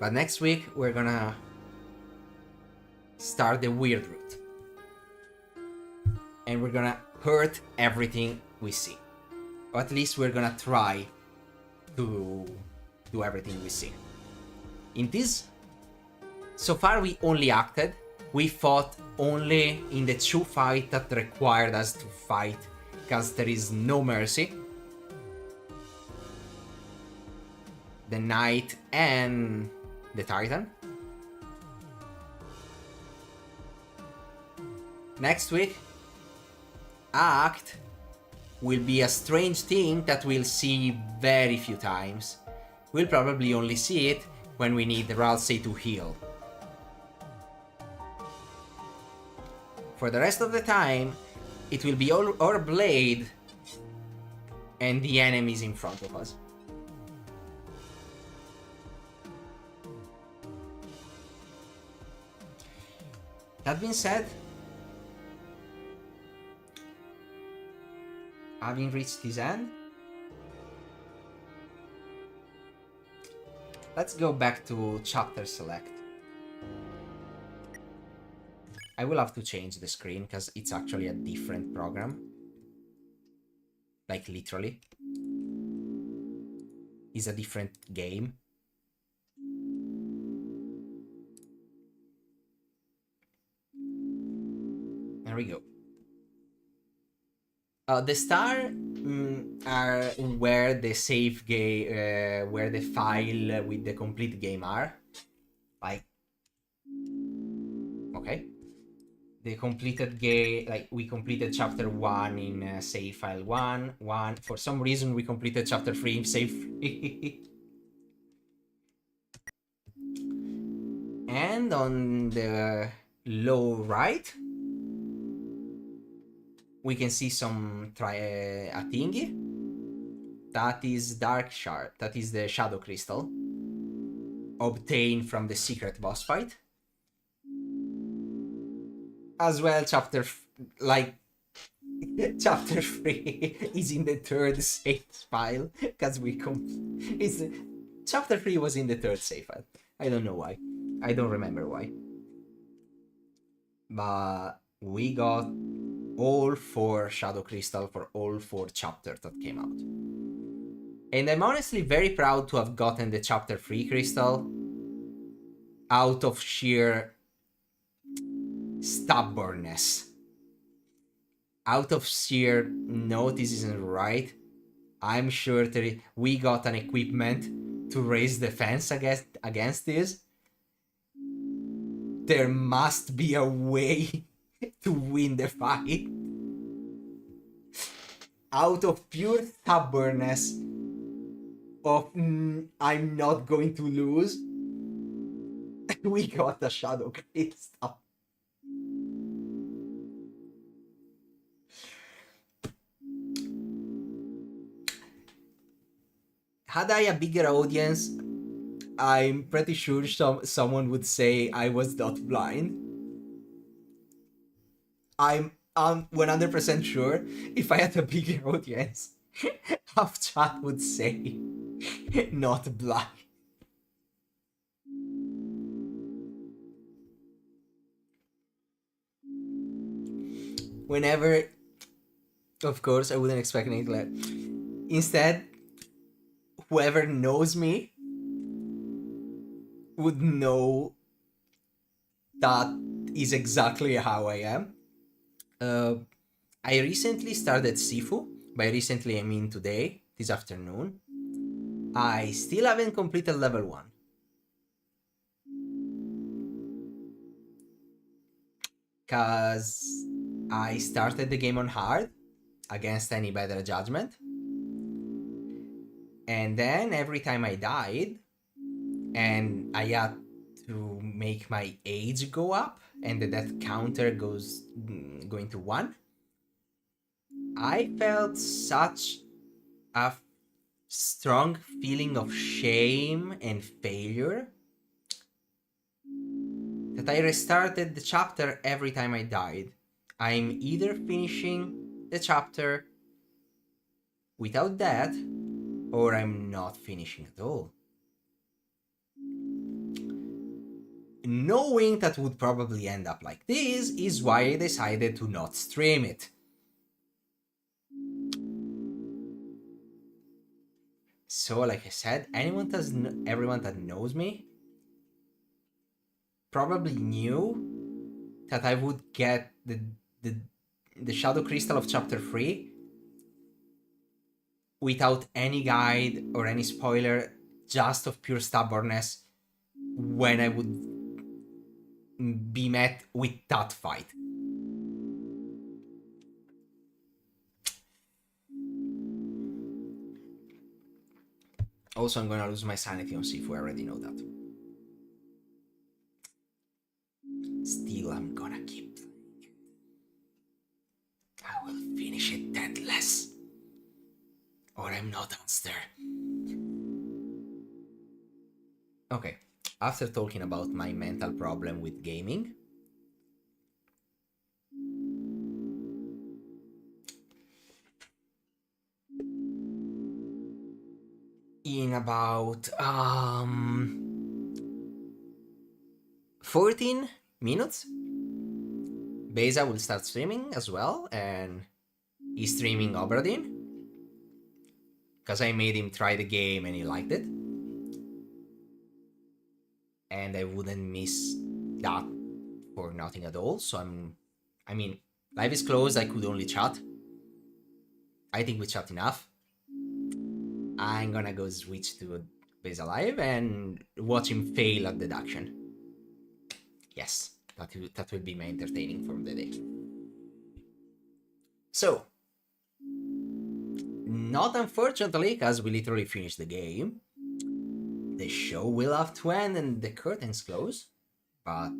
But next week we're gonna start the weird route. And we're gonna hurt everything we see. Or at least we're gonna try to do everything we see. In this, so far we only acted. We fought only in the 2 fights that required us to fight, because there is no mercy. The Knight and the Titan. Next week, Act will be a strange thing that we'll see very few times. We'll probably only see it when we need Ralsei to heal. For the rest of the time, it will be our blade and the enemies in front of us. That being said, having reached his end, let's go back to chapter select. I will have to change the screen because it's actually a different program. Like literally. It's a different game. There we go. The star are where the save game, where the file with the complete game are. Like, okay. The completed game, like we completed chapter 1 in save file 1. For some reason we completed chapter 3 in save 3. And on the low right, we can see some a thingy. That is Dark Shard. That is the Shadow Crystal obtained from the secret boss fight. As well, chapter 3 is in the 3rd save file because chapter 3 was in the 3rd save file. I don't know why. I don't remember why. But we got all 4 Shadow Crystal for all 4 chapters that came out. And I'm honestly very proud to have gotten the chapter 3 crystal out of sheer stubbornness. Out of sheer, no, this isn't right. I'm sure that we got an equipment to raise defense against this. There must be a way to win the fight. Out of pure stubbornness of I'm not going to lose, we got a Shadow Crystal. Had I a bigger audience, I'm pretty sure someone would say I was not blind. I'm 100% sure if I had a bigger audience, half chat would say not blind. Whenever, of course, I wouldn't expect anything like. Instead, whoever knows me would know that is exactly how I am. I recently started Sifu. By recently, I mean today, this afternoon. I still haven't completed level 1. Because I started the game on hard, against any better judgment. And then every time I died, and I had to make my age go up and the death counter going to 1, I felt such a strong feeling of shame and failure that I restarted the chapter every time I died. I'm either finishing the chapter without that, or I'm not finishing at all. Knowing that would probably end up like this is why I decided to not stream it. So, like I said, everyone that knows me probably knew that I would get the Shadow Crystal of Chapter 3 without any guide or any spoiler, just of pure stubbornness, when I would be met with that fight. Also, I'm gonna lose my sanity on Sifu, I already know that. Still, I'm gonna keep playing it. I will finish it deathless. Or I'm not Aster. Okay, after talking about my mental problem with gaming, in about 14 minutes, Beza will start streaming as well, and he's streaming Obradin because I made him try the game and he liked it, and I wouldn't miss that for nothing at all. So I mean, live is closed. I could only chat. I think we chat enough. I'm gonna go switch to Beza Live and watch him fail at deduction. Yes, that will be my entertaining from the day. So, not unfortunately, because we literally finished the game, the show will have to end and the curtains close. But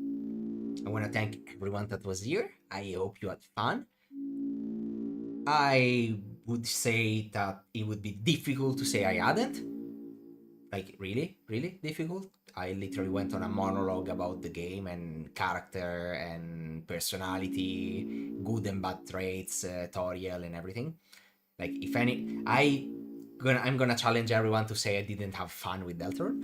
I want to thank everyone that was here. I hope you had fun. I would say that it would be difficult to say I hadn't. Like, really, really difficult. I literally went on a monologue about the game and character and personality, good and bad traits, tutorial and everything. Like, if any, I'm gonna challenge everyone to say I didn't have fun with Deltarune.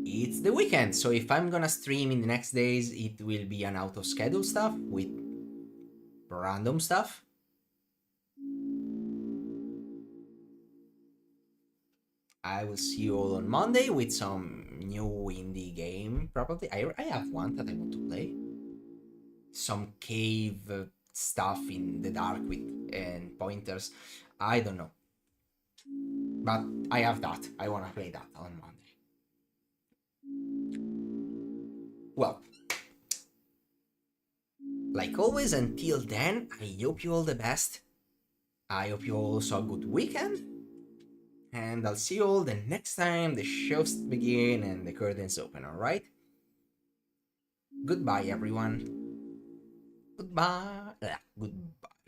It's the weekend, so if I'm gonna stream in the next days, it will be an out of schedule stuff with random stuff. I will see you all on Monday with some new indie game, probably. I have one that I want to play. Some cave stuff in the dark with and pointers. I don't know. But I have that. I want to play that on Monday. Well, like always, until then, I hope you all the best. I hope you all also a good weekend. And I'll see you all the next time the shows begin and the curtains open, alright? Goodbye, everyone. Goodbye. Goodbye.